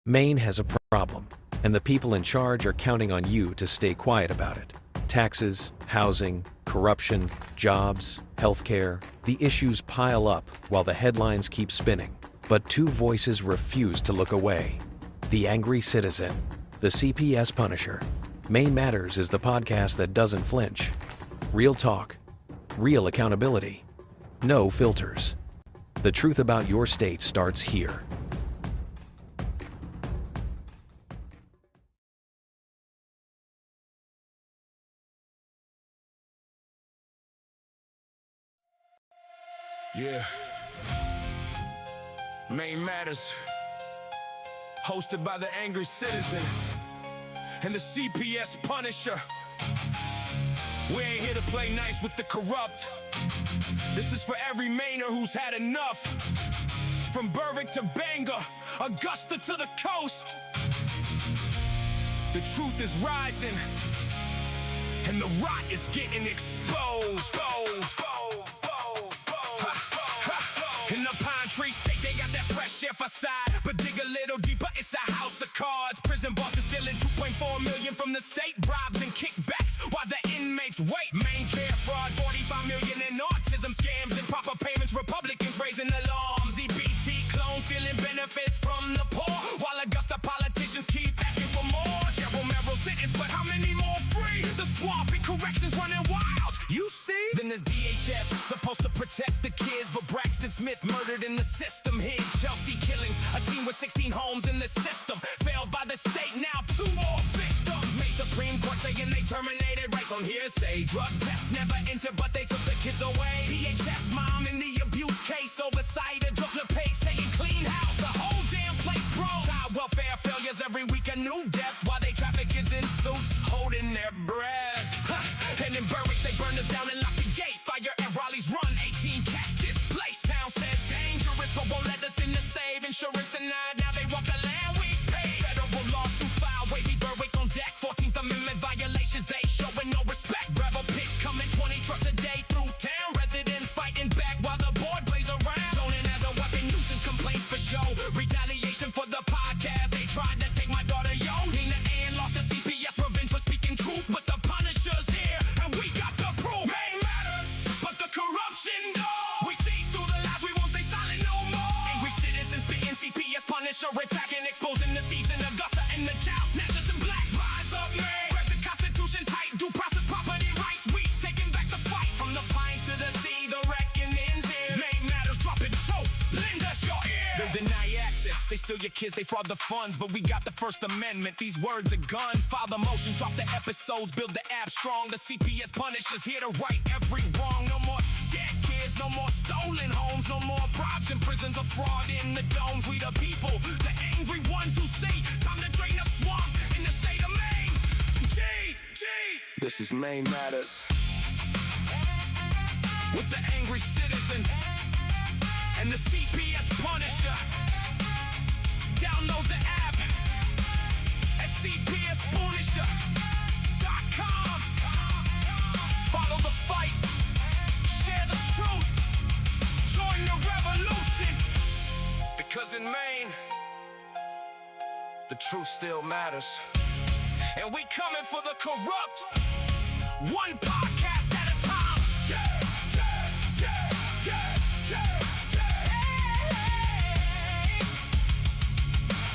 Maine has a problem, and the people in charge are counting on you to stay quiet about it. Taxes, housing, corruption, jobs, healthcare, the issues pile up while the headlines keep spinning. But two voices refuse to look away. The Angry Citizen, the CPS Punisher. Maine Matters is the podcast that doesn't flinch. Real talk, real accountability, no filters. The truth about your state starts here. Yeah. Maine Matters, hosted by the Angry Citizen and the CPS Punisher. We ain't here to play nice with the corrupt. This is for every Mainer who's had enough. From Berwick to Bangor, Augusta to the coast. The truth is rising, and the rot is getting exposed. In the pine tree state, they got that fresh air facade. But dig a little deeper, it's a house of cards. Prison bosses stealing 2.4 million from the state. Bribes and kickbacks while the inmates wait. Main care fraud, 45 million in autism scams. Improper payments, Republicans raising alarms. EBT clones stealing benefits from the poor, while Augusta politicians keep asking for more. Cheryl Merrill sentence, but how many more free? The swamp and corrections running wild, you see? Then there's DHS, supposed to protect the kids, but Braxton Smith murdered in the system. Hid Chelsea killings, a team with 16 homes in the system. Failed by the state, now 2 more victims. May Supreme Court saying they terminated rights on hearsay. Drug tests never entered, but they took the kids away. DHS mom in the abuse case, oversight a drug page saying clean house, the whole damn place broke. Child welfare failures, every week a new death, while they traffic kids in suits holding their breath. And in Berwick they burned us down and locked the gate. Fire at Raleigh's run, 18 cats displaced. Town says dangerous, but won't let us in to save. Insurance denied, now they want the land we paid. Federal lawsuit filed, wavy Berwick on deck. 14th Amendment violations, they showing no respect. Gravel pit coming 20 trucks a day through town. Residents fighting back while the board plays around. Zoning as a weapon, nuisance complaints for show. Retaliation for the podcast, they tried to take my daughter, yo. Nina Ann lost the CPS, revenge for speaking truth. But the Punisher's here, and we got the proof. Maine matters, but the corruption don't. We see through the lies, we won't stay silent no more. Angry citizens spitting CPS Punisher, attacking, exposing the thieves in Augusta and the child snatchers in black. Rise up, man. Grab the Constitution tight, due process, property rights. We taking back the fight from the pines to the sea. The reckoning's here. Maine Matters dropping tropes. Lend us your ear. They deny access, they steal your kids, they fraud the funds. But we got the First Amendment. These words are guns. File the motions, drop the episodes, build the app strong. The CPS Punisher's here to right every wrong. No more dead kids, no more stolen homes, no more bribes in prisons of fraud in the domes. We the people, the angry ones who see time to drain the swamp in the state of Maine. This is Maine Matters with the Angry Citizen and the CPS Punisher. Download the app at cpspunisher.com. Follow the fight, share the truth, join the revolution. Because in Maine, the truth still matters. And we coming for the corrupt, one podcast at a time. Yeah, yeah, yeah, yeah, yeah, yeah.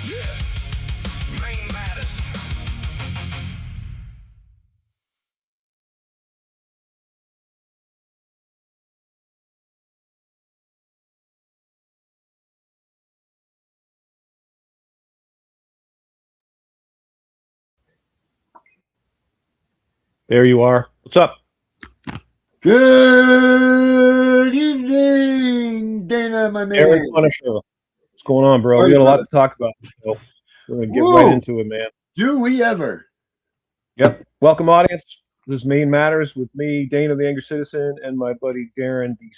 Yeah, Maine Matters. There you are. What's up? Good evening, Dana, my man. Aaron Punisher. What's going on, bro? We got a lot to talk about. So we're going to get right into it, man. Do we ever? Yep. Welcome, audience. This is Maine Matters with me, Dana, the Angry Citizen, and my buddy Darren, the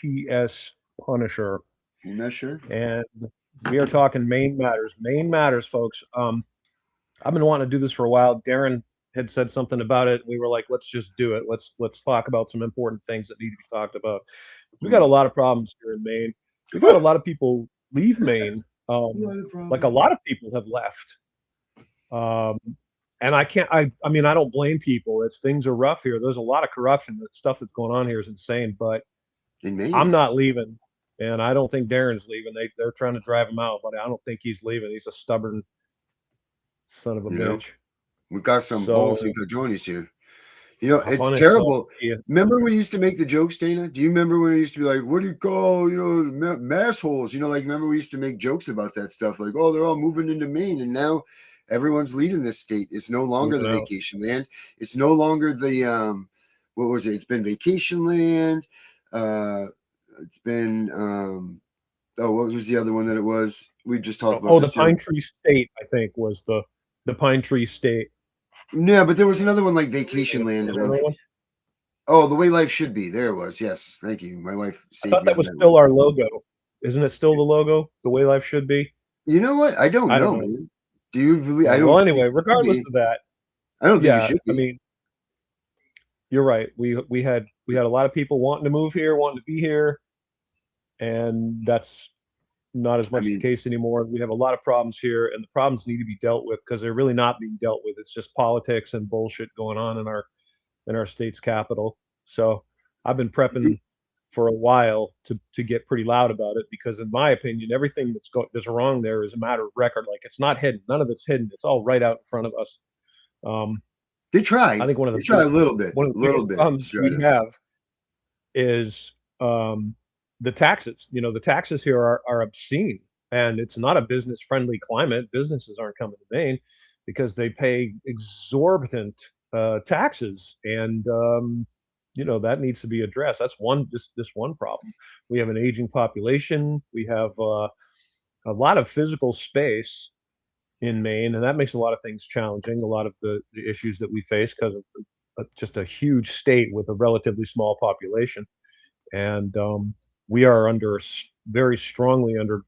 CPS Punisher. Punisher. And we are talking Maine Matters. Maine Matters, folks. I've been wanting to do this for a while. Darren had said something about it. We were like, let's just do it. Let's talk about some important things that need to be talked about. We got a lot of problems here in Maine. We've had a lot of people leave Maine Not a Like a problem. lot of people have left. Um, and I can't. I mean, I don't blame people. It's things are rough here. There's a lot of corruption. The stuff that's going on here is insane. But In I'm Maine, not leaving, and I don't think Darren's leaving. They're trying to drive him out, but I don't think he's leaving. He's a stubborn son of a you know, bitch. we got some balls and So cajones here. You know, hop it's on his side. terrible. Yeah. Remember we used to make the jokes, Dana? Do you remember when we used to be like, what do you call, massholes? Like, remember we used to make jokes about that stuff, like, oh, they're all moving into Maine, and now everyone's leaving this state. It's no longer the Moving out. vacation land. It's no longer the what was it? It's been vacation land. It's been oh, what was the other one that it was? We just talked about Oh, the this. Pine Tree State, I think, was the Pine Tree State. Yeah, but there was another one like vacation land. Was there another one? Oh, the way life should be. There it was. Yes, thank you. My wife I saved thought me that on was that still one. our logo. Isn't it still the logo? The way life should be? You know what? I don't I don't know, know. man. Do you believe? Yeah, I well, don't think anyway, it should regardless be. of that, I don't think it yeah, should I be. mean, you're right. We had a lot of people wanting to move here, wanting to be here, and that's not as I much the mean, case anymore. We have a lot of problems here, and the problems need to be dealt with because they're really not being dealt with. It's just politics and bullshit going on in our state's capital. So I've been prepping for a while to get pretty loud about it because, in my opinion, everything that's wrong there is a matter of record. Like it's not hidden. None of it's hidden. It's all right out in front of us. Um, they try. I think They try a little bit, one of a the little biggest bit to problems try we to. have is the taxes. You know, the taxes here are obscene, and it's not a business friendly climate. Businesses aren't coming to Maine because they pay exorbitant taxes, and that needs to be addressed. That's this one problem. We have an aging population. We have a lot of physical space in Maine, and that makes a lot of things challenging. A lot of the issues that we face because of just a huge state with a relatively small population, and we are very strongly under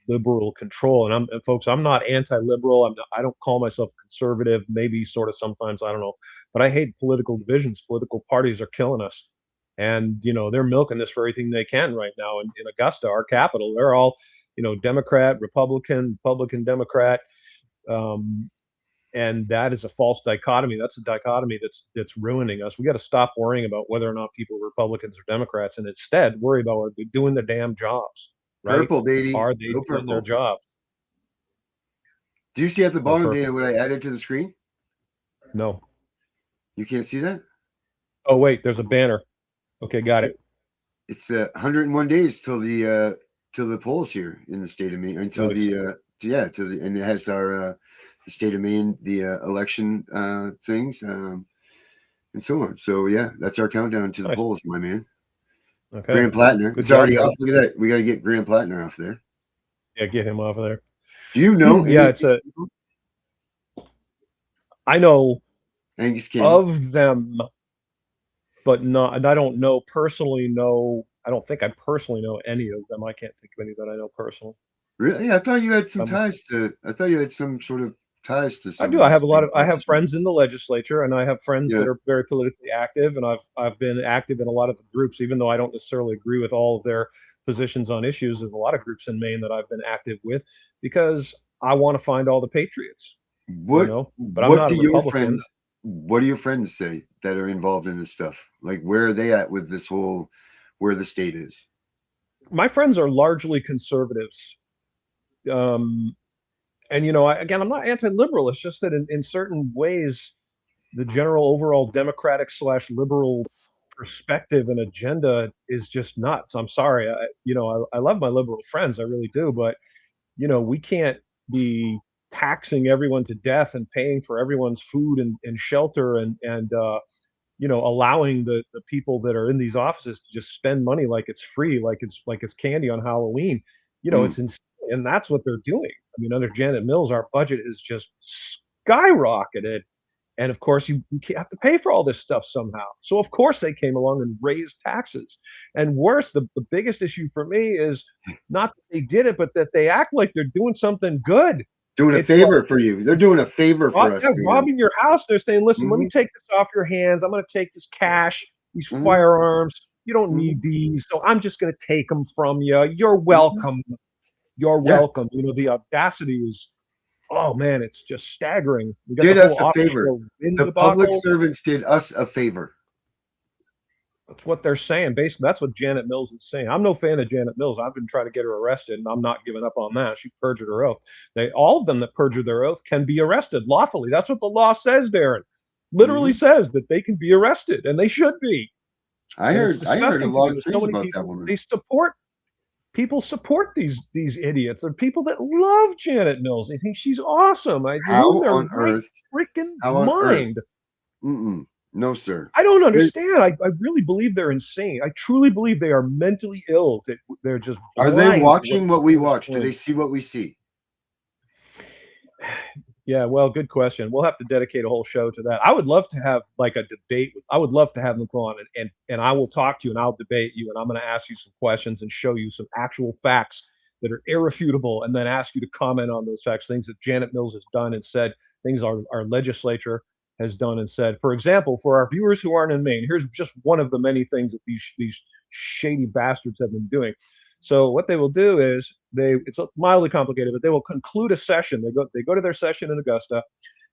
liberal control. And folks, I'm not anti-liberal. I don't call myself conservative. Maybe sort of sometimes I don't know, but I hate political divisions. Political parties are killing us, and they're milking this for everything they can right now. In Augusta, our capital, they're all Democrat, Republican, Democrat. Um, and that is a false dichotomy. That's a dichotomy that's ruining us. We got to stop worrying about whether or not people are Republicans or Democrats, and instead worry about are they doing the damn jobs, right? Purple, baby. Are they Go doing their purple. job? Do you see at the Oh, bottom, purple. Dana, what I added to the screen? No. You can't see that? Oh, wait. There's a banner. Okay, got it. It's 101 days till the polls here in the state of Maine until Nice. and it has our the state of Maine election things and so on. So yeah, that's our countdown to the Nice. polls, my man. Okay. Graham Plattner, Good it's job, already buddy. off. Look at that. We got to get Graham Plattner off there. Yeah, get him off of there. Do you know? Yeah, I know Angus King. of them, but not. And I don't know personally. I don't think I personally know any of them. I can't think of any that I know personally. Really? I thought you had some ties to. I thought you had some sort of ties to some. I do. I have friends in the legislature, and I have friends that are very politically active, and I've been active in a lot of the groups, even though I don't necessarily agree with all of their positions on issues. There's a lot of groups in Maine that I've been active with because I want to find all the patriots. What? But I'm not a Republican. What do your friends say that are involved in this stuff? Like, where are they at with this whole, where the state is? My friends are largely conservatives. And again, I'm not anti-liberal. It's just that in certain ways, the general overall democratic/liberal perspective and agenda is just nuts. I'm sorry. I love my liberal friends. I really do. But, we can't be taxing everyone to death and paying for everyone's food and shelter and allowing the people that are in these offices to just spend money like it's free, like it's candy on Halloween. It's insane. And that's what they're doing. I mean, under Janet Mills, our budget is just skyrocketed. And of course, you have to pay for all this stuff somehow. So of course they came along and raised taxes. And worse, the biggest issue for me is not that they did it, but that they act like they're doing something good. Doing a favor for you. They're doing a favor for us. Yeah, robbing your house. They're saying, listen, let me take this off your hands. I'm going to take this cash, these firearms. You don't need these. So I'm just going to take them from you. You're welcome. You're Yeah. welcome. You know, the audacity is, oh man, it's just staggering. We got Did the us whole a favor. offshore wind The public debacle. servants did us a favor. That's what they're saying. Basically, that's what Janet Mills is saying. I'm no fan of Janet Mills. I've been trying to get her arrested, and I'm not giving up on that. She perjured her oath. All of them that perjure their oath can be arrested lawfully. That's what the law says, Darren. Literally says that they can be arrested, and they should be. I And heard a lot of so things many about people, that woman. they support these idiots. There are people that love Janet Mills. They think she's awesome. I How lose their on right earth? freaking How on mind. earth? No, sir. I don't understand. I really believe they're insane. I truly believe they are mentally ill. They're just Are they blind to watching what we watch? Do doing. they see what we see? Yeah, well, good question. We'll have to dedicate a whole show to that. I would love to have like a debate. I would love to have them go on and I will talk to you and I'll debate you and I'm going to ask you some questions and show you some actual facts that are irrefutable and then ask you to comment on those facts, things that Janet Mills has done and said, things our legislature has done and said. For example, for our viewers who aren't in Maine, here's just one of the many things that these shady bastards have been doing. So what they will do is it's mildly complicated, but they will conclude a session. They go to their session in Augusta,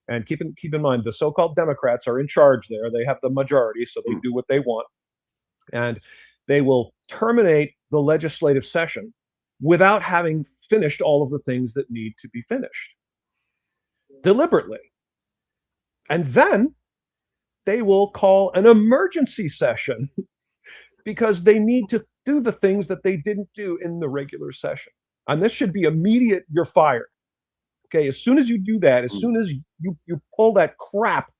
and keep in mind the so-called Democrats are in charge there. They have the majority, so they do what they want, and they will terminate the legislative session without having finished all of the things that need to be finished deliberately. And then they will call an emergency session because they need to do the things that they didn't do in the regular session. And this should be immediate, you're fired. Okay, as soon as you do that, as soon as you pull that crap,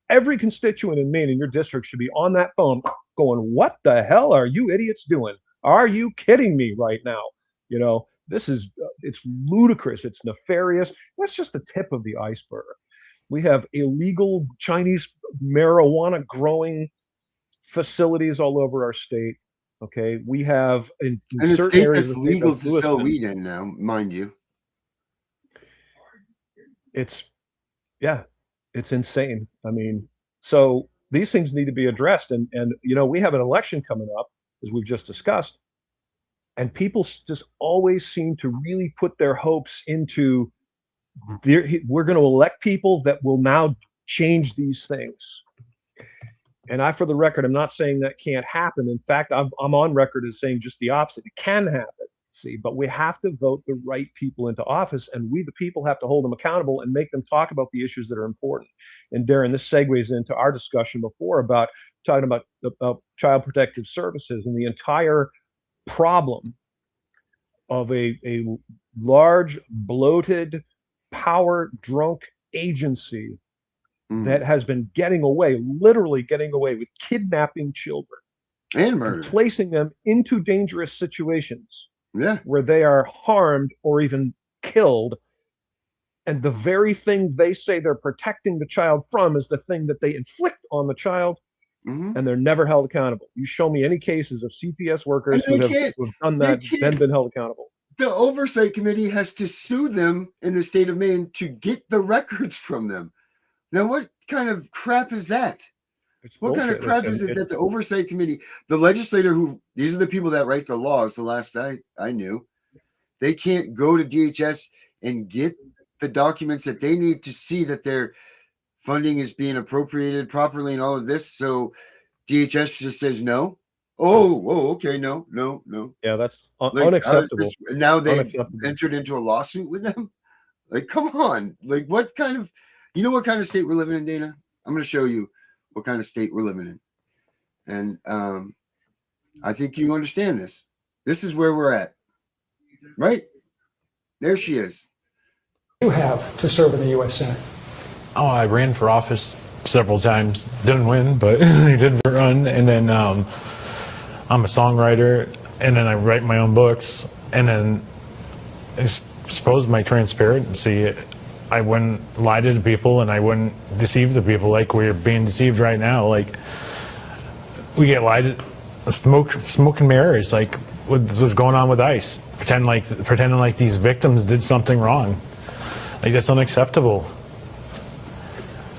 every constituent in Maine in your district should be on that phone going, what the hell are you idiots doing? Are you kidding me right now? You know, this is, it's ludicrous. It's nefarious. That's just the tip of the iceberg. We have illegal Chinese marijuana growing facilities all over our state. Okay, we have in and a certain state areas that's of the state legal like to sell Lewiston, weed in now, mind you. it's insane. I mean, so these things need to be addressed, and you know, we have an election coming up, as we've just discussed, and people just always seem to really put their hopes into we're going to elect people that will now change these things. And for the record, I'm not saying that can't happen. In fact, I'm on record as saying just the opposite. It can happen. See, but we have to vote the right people into office, and we, the people, have to hold them accountable and make them talk about the issues that are important. And Darren, this segues into our discussion before about talking about child protective services and the entire problem of a large, bloated, power-drunk agency that has been literally getting away with kidnapping children and murder, and placing them into dangerous situations where they are harmed or even killed. And the very thing they say they're protecting the child from is the thing that they inflict on the child, and they're never held accountable. You show me any cases of CPS workers who have done that, then been held accountable. The oversight committee has to sue them in the state of Maine to get the records from them. Now, what kind of crap is that? What kind of crap is it that the oversight committee, the legislator these are the people that write the laws, the last I knew, they can't go to DHS and get the documents that they need to see that their funding is being appropriated properly and all of this. So DHS just says no. Oh, okay, no. Yeah, that's unacceptable. Now they've entered into a lawsuit with them. Like, come on. Like, what kind of, you know what kind of state we're living in, Dana? I'm going to show you what kind of state we're living in. And I think you understand this. This is where we're at. Right? There she is. You have to serve in the U.S. Senate. Oh, I ran for office several times. Didn't win, but I did run. And then I'm a songwriter, and then I write my own books. And then I suppose my transparency, I wouldn't lie to the people, and I wouldn't deceive the people like we're being deceived right now. Like, we get lied to, smoke and mirrors, like what's going on with ICE, pretending like these victims did something wrong. Like, that's unacceptable.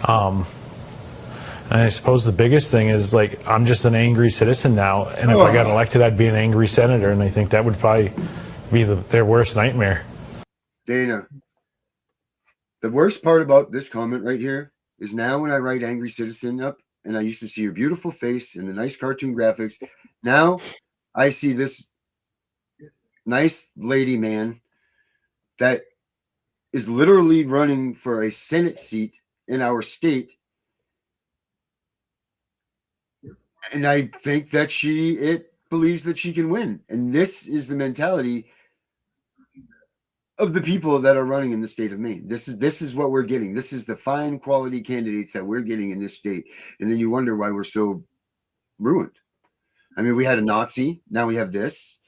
And I suppose the biggest thing is, like, I'm just an angry citizen now, and if I got elected, I'd be an angry senator, and I think that would probably be their worst nightmare. Dana, the worst part about this comment right here is now when I write Angry Citizen up and I used to see your beautiful face and the nice cartoon graphics, now I see this nice lady man that is literally running for a Senate seat in our state. And I think that it believes that she can win. And this is the mentality of the people that are running in the state of Maine. This is what we're getting. This is the fine quality candidates that we're getting in this state. And then you wonder why we're so ruined. I mean, we had a Nazi, now we have this.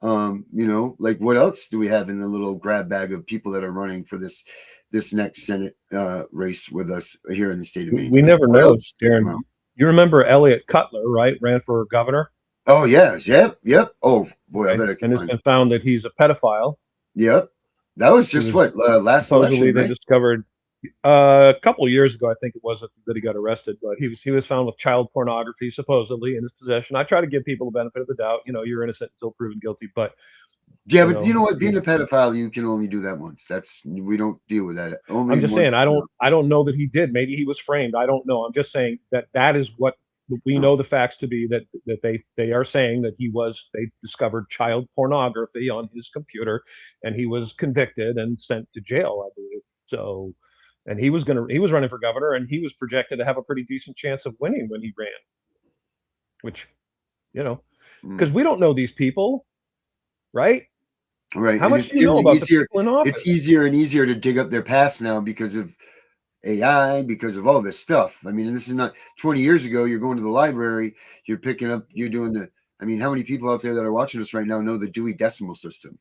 Like what else do we have in the little grab bag of people that are running for this next Senate race with us here in the state of Maine? We never know, Darren. Out? You remember Elliot Cutler, right? Ran for governor. Oh yes, yep. Oh boy, right? I bet I can. And it's been found that he's a pedophile. Yep, that was just last supposedly election, they right? discovered a couple of years ago, I think it was, that he got arrested. But he was found with child pornography supposedly in his possession. I try to give people the benefit of the doubt. You're innocent until proven guilty. But yeah, but you know what? Being a pedophile, you can only do that once. We don't deal with that. Only I'm just saying, I don't know that he did. Maybe he was framed. I don't know. I'm just saying that is what we know the facts to be, that they are saying that they discovered child pornography on his computer, and he was convicted and sent to jail, I believe. So, and he was running for governor, and he was projected to have a pretty decent chance of winning when he ran. Which, because we don't know these people, right? Right. How much do you know about the people in office? It's easier and easier to dig up their past now because of AI, because of all this stuff. I mean, this is not 20 years ago. You're going to the library, you're picking up, you're doing how many people out there that are watching us right now know the Dewey Decimal System,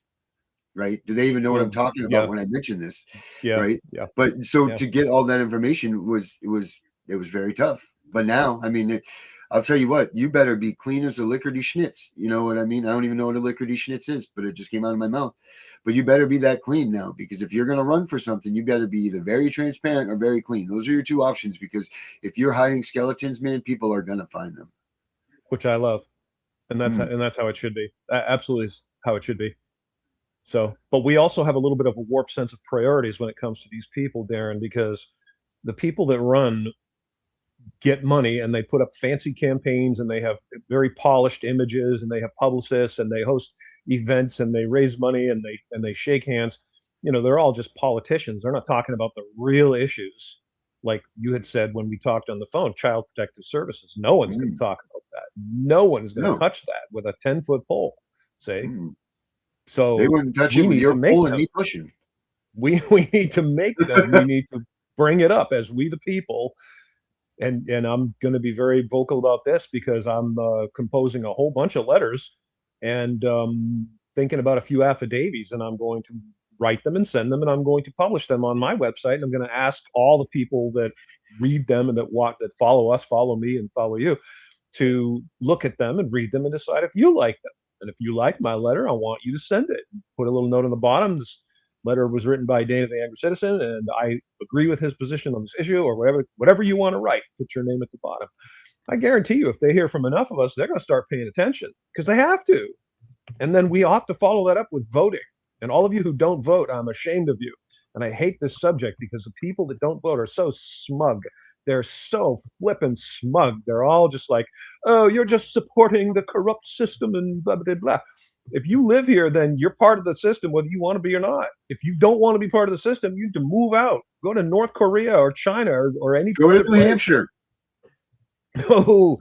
right? Do they even know what I'm talking about when I mention this? Yeah. Right. Yeah. But to get all that information was very tough. But now, I mean, I'll tell you what, you better be clean as a lickety schnitz. You know what I mean? I don't even know what a lickety schnitz is, but it just came out of my mouth. But you better be that clean now, because if you're going to run for something, you got to be either very transparent or very clean. Those are your two options, because if you're hiding skeletons, man, people are going to find them. Which I love. And that's how it should be. Absolutely is how it should be. So, but we also have a little bit of a warped sense of priorities when it comes to these people, Darren, because the people that run get money and they put up fancy campaigns and they have very polished images and they have publicists and they host events and they raise money and they shake hands. They're all just politicians. They're not talking about the real issues. Like you had said when we talked on the phone, child protective services. No one's going to talk about that. No one's going to touch that with a 10-foot pole, say. So they wouldn't touch it with your pole and me pushing. We need to make them. We need to bring it up as we the people. And I'm going to be very vocal about this because I'm composing a whole bunch of letters and thinking about a few affidavits, and I'm going to write them and send them, and I'm going to publish them on my website. And I'm going to ask all the people that read them and that follow us, follow me, and follow you, to look at them and read them and decide if you like them. And if you like my letter, I want you to send it. Put a little note on the bottom. This letter was written by Dana the Angry Citizen, and I agree with his position on this issue, or whatever you want to write. Put your name at the bottom. I guarantee you, if they hear from enough of us, they're going to start paying attention, because they have to. And then we have to follow that up with voting. And all of you who don't vote, I'm ashamed of you. And I hate this subject because the people that don't vote are so smug. They're so flippin' smug. They're all just like, oh, you're just supporting the corrupt system and blah, blah, blah. If you live here, then you're part of the system, whether you want to be or not. If you don't want to be part of the system, you need to move out. Go to North Korea or China or any. Go to New Hampshire. No.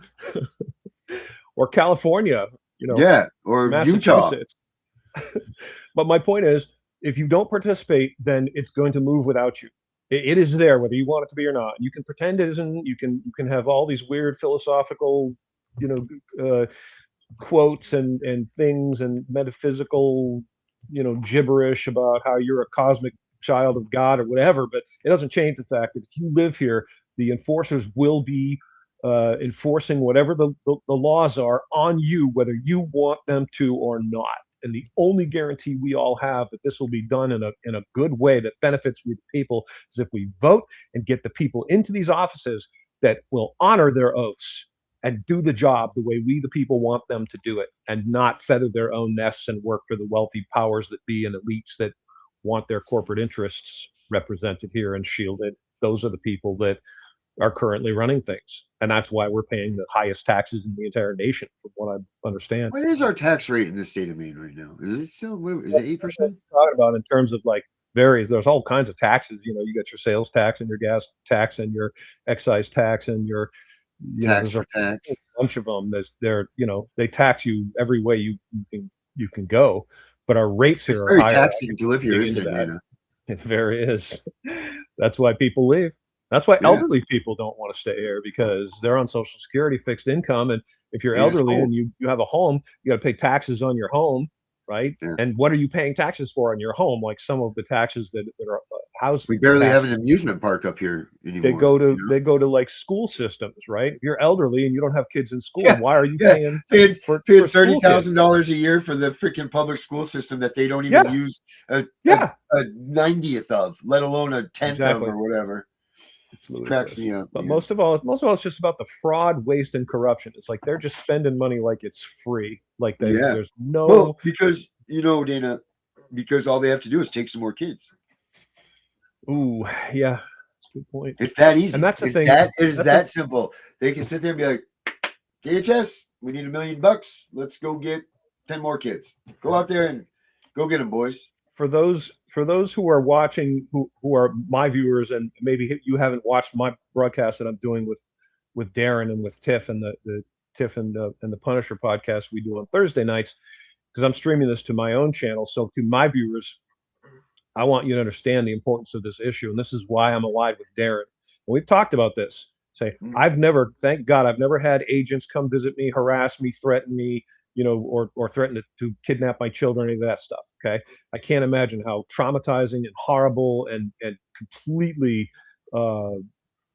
Or California. Yeah, or Utah. But my point is, if you don't participate, then it's going to move without you. It is there, whether you want it to be or not. You can pretend it isn't. You can have all these weird philosophical, quotes and things and metaphysical, gibberish about how you're a cosmic child of God or whatever. But it doesn't change the fact that if you live here, the enforcers will be enforcing whatever the laws are on you, whether you want them to or not. And the only guarantee we all have that this will be done in a good way that benefits we the people is if we vote and get the people into these offices that will honor their oaths. and do the job the way we, the people, want them to do it, and not feather their own nests and work for the wealthy powers that be and elites that want their corporate interests represented here and shielded. Those are the people that are currently running things. And that's why we're paying the highest taxes in the entire nation, from what I understand. What is our tax rate in the state of Maine right now? Is it still, is it 8%? Talking about in terms of like varies, there's all kinds of taxes. You got your sales tax and your gas tax and your excise tax and your, Tax there's for a tax. bunch of them. They tax you every way you can go, but our rates It's here are very higher. taxing to live here, Dig isn't into it, that. Dana? It very is. That's why people leave. That's why Yeah. elderly people don't want to stay here, because they're on Social Security, fixed income, and if you're And it's elderly cold. and you have a home, you got to pay taxes on your home, right? Yeah. And what are you paying taxes for on your home? Like some of the taxes that are house We barely have an taxes, amusement park up here anymore. they go to like school systems, right? If you're elderly and you don't have kids in school, Yeah, why are you yeah. paying Paying for school kids? $30,000 a year for the freaking public school system that they don't even Yeah. use a Yeah, 90th of, let alone a 10th exactly. of or whatever. It's It cracks ludicrous. me up. But Man. most of all, it's just about the fraud, waste, and corruption. It's like they're just spending money like it's free. Like Yeah. there's no. Well, because Dana, because all they have to do is take some more kids. Ooh, yeah, that's a good point. It's that easy. And that's the it's thing. That is That's that simple. They can sit there and be like, DHS, we need $1 million. Let's go get 10 more kids. Go out there and go get them, boys. For those who are watching, who are my viewers, and maybe you haven't watched my broadcast that I'm doing with Darren and with Tiff and the Tiff and the Punisher podcast we do on Thursday nights, because I'm streaming this to my own channel. So to my viewers, I want you to understand the importance of this issue, and this is why I'm alive with Darren. And we've talked about this. Thank God, I've never had agents come visit me, harass me, threaten me, or threaten to kidnap my children, any of that stuff. Okay, I can't imagine how traumatizing and horrible and completely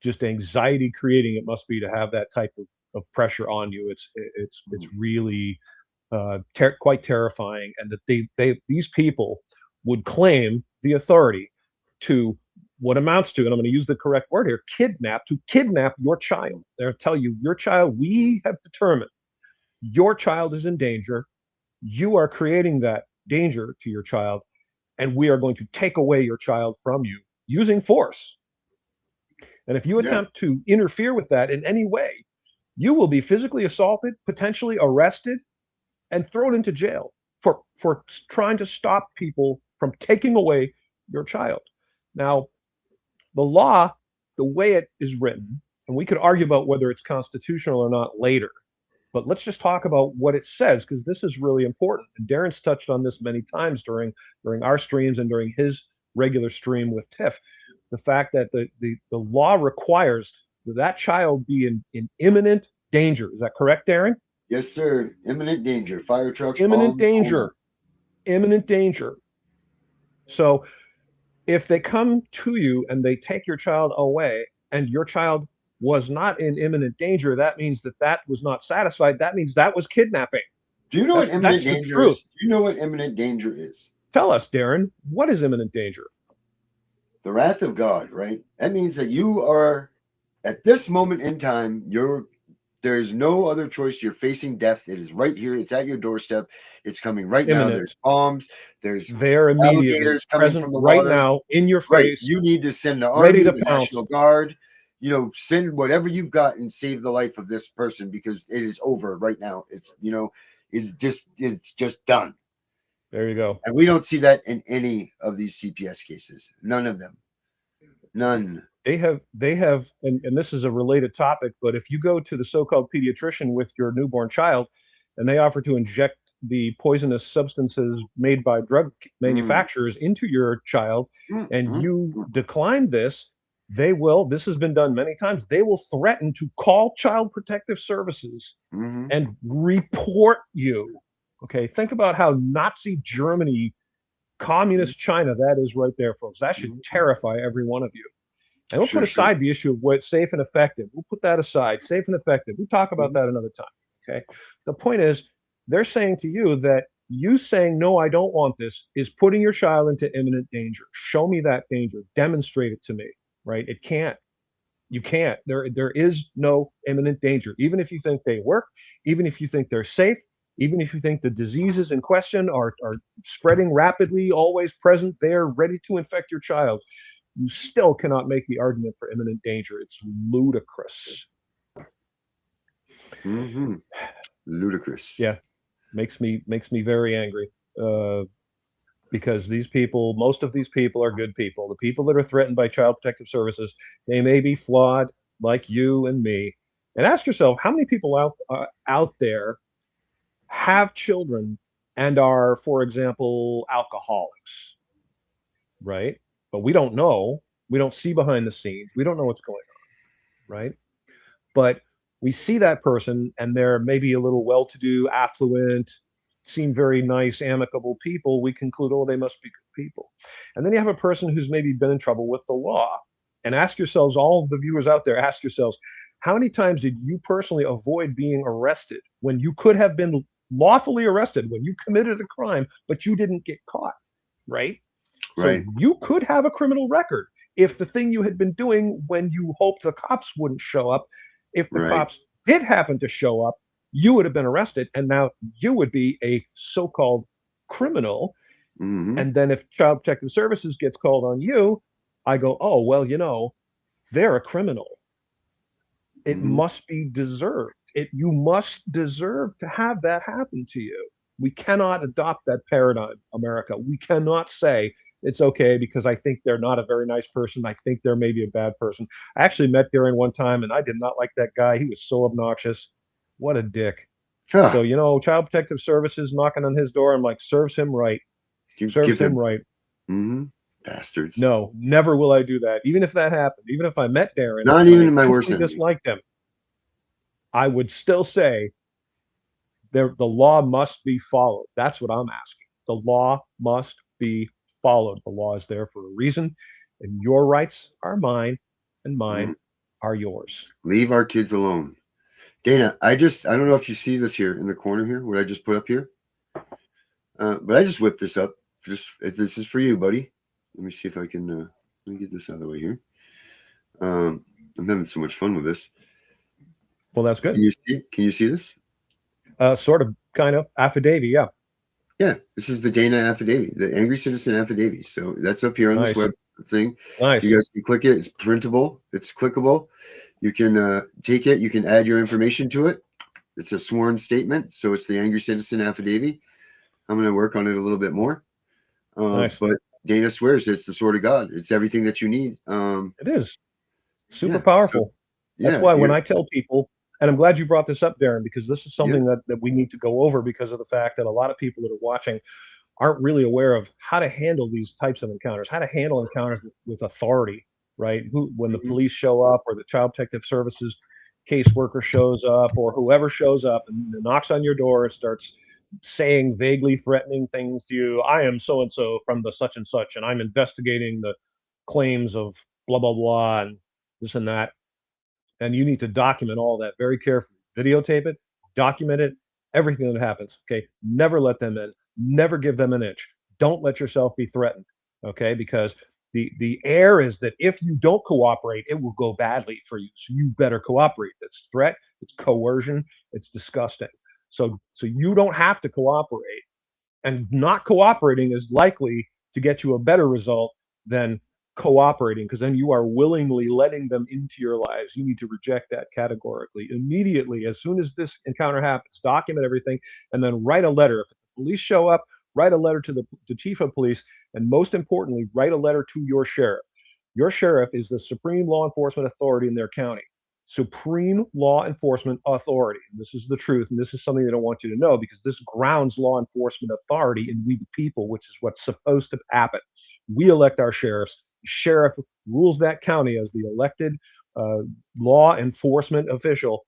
just anxiety creating it must be to have that type of pressure on you. It's really quite terrifying, and that these people would claim the authority to what amounts to, and I'm going to use the correct word here, kidnap your child. They'll tell you, your child, we have determined your child is in danger. You are creating that danger to your child, and we are going to take away your child from you using force. And if you attempt to interfere with that in any way, you will be physically assaulted, potentially arrested, and thrown into jail for trying to stop people from taking away your child. Now, the law, the way it is written, and we could argue about whether it's constitutional or not later, but let's just talk about what it says, because this is really important. And Darren's touched on this many times during our streams and during his regular stream with Tiff. The fact that the law requires that child be in imminent danger. Is that correct, Darren? Yes, sir. Imminent danger. Fire trucks. Imminent bombs, danger. Imminent danger. So if they come to you and they take your child away, and your child was not in imminent danger, that means that was not satisfied. That means that was kidnapping. Do you know what imminent danger is? Do you know what imminent danger is? Tell us, Darren, what is imminent danger? The wrath of God, right? That means that you are, at this moment in time, there's no other choice. You're facing death. It is right here. It's at your doorstep. It's coming right now. There's bombs. There's alligators coming from the right waters. Now in your Right. face. You need to send the army, the pounce. National Guard. Send whatever you've got and save the life of this person, because it is over right now. It's just done. There you go. And we don't see that in any of these CPS cases. None of them. None. They have, and this is a related topic, but if you go to the so-called pediatrician with your newborn child and they offer to inject the poisonous substances made by drug manufacturers into your child, and you decline this, this has been done many times, they will threaten to call Child Protective Services and report you. Okay, think about how Nazi Germany, communist China, that is right there, folks. That should terrify every one of you. And we'll put aside the issue of what's safe and effective. We'll put that aside, safe and effective. We'll talk about that another time, okay? The point is, they're saying to you that you saying, no, I don't want this, is putting your child into imminent danger. Show me that danger. Demonstrate it to me, right? It can't. You can't. There is no imminent danger. Even if you think they work, even if you think they're safe, even if you think the diseases in question are spreading rapidly, always present there, ready to infect your child, you still cannot make the argument for imminent danger. It's ludicrous. Mm-hmm. Ludicrous. Yeah, makes me very angry. Because these people, most of these people are good people. The people that are threatened by Child Protective Services, they may be flawed like you and me. And ask yourself, how many people out there have children and are, for example, alcoholics, right? But we don't know. We don't see behind the scenes. We don't know what's going on, right? But we see that person and they're maybe a little well-to-do, affluent, seem very nice, amicable people. We conclude, oh, they must be good people. And then you have a person who's maybe been in trouble with the law. And ask yourselves, all of the viewers out there, ask yourselves, how many times did you personally avoid being arrested when you could have been lawfully arrested, when you committed a crime, but you didn't get caught, right? So Right. you could have a criminal record if the thing you had been doing when you hoped the cops wouldn't show up, if the Right. cops did happen to show up, you would have been arrested, and now you would be a so-called criminal. Mm-hmm. And then if Child Protective Services gets called on you, I go, oh, well, they're a criminal. It Mm-hmm. must be deserved. You must deserve to have that happen to you. We cannot adopt that paradigm, America. We cannot say it's okay because I think they're not a very nice person. I think they're maybe a bad person. I actually met Darren one time and I did not like that guy. He was so obnoxious. What a dick. Huh. So, Child Protective Services knocking on his door. I'm like, serves him right. You Serves give him him. right. Mm-hmm. Bastards. No, never will I do that. Even if that happened, even if I met Darren Not and even I in my worst instantly enemy. disliked him, I would still say the law must be followed. That's what I'm asking. The law must be followed. The law is there for a reason, and your rights are mine, and mine are yours. Leave our kids alone. Dana, I don't know if you see this here in the corner here, what I just put up here. But I just whipped this up. This is for you, buddy. Let me see if I can let me get this out of the way here. I'm having so much fun with this. Well, that's good. Can you see this? Sort of, kind of, affidavit, yeah. Yeah, this is the Dana affidavit, the Angry Citizen affidavit. So that's up here on this web thing. Nice. You guys can click it. It's printable. It's clickable. You can take it. You can add your information to it. It's a sworn statement. So it's the Angry Citizen affidavit. I'm going to work on it a little bit more. Nice. But Dana swears it's the sword of God. It's everything that you need. It is super yeah, powerful. So, that's why when I tell people, and I'm glad you brought this up, Darren, because this is something that we need to go over because of the fact that a lot of people that are watching aren't really aware of how to handle these types of encounters, how to handle encounters with authority, right? When the police show up or the Child Protective Services caseworker shows up or whoever shows up and knocks on your door and starts saying vaguely threatening things to you. I am so-and-so from the such and such, and I'm investigating the claims of blah, blah, blah, and this and that. And you need to document all that very carefully. Videotape it, document it, everything that happens. Okay. Never let them in. Never give them an inch. Don't let yourself be threatened. Okay. Because the air is that if you don't cooperate, it will go badly for you. So you better cooperate. That's threat, it's coercion, it's disgusting. So you don't have to cooperate. And not cooperating is likely to get you a better result than cooperating, because then you are willingly letting them into your lives. You need to reject that categorically. Immediately, as soon as this encounter happens, document everything and then write a letter. If the police show up, write a letter to the chief of police, and most importantly, write a letter to your sheriff. Your sheriff is the supreme law enforcement authority in their county. Supreme law enforcement authority. And this is the truth, and this is something they don't want you to know, because this grounds law enforcement authority in we the people, which is what's supposed to happen. We elect our sheriffs. The sheriff rules that county as the elected law enforcement official,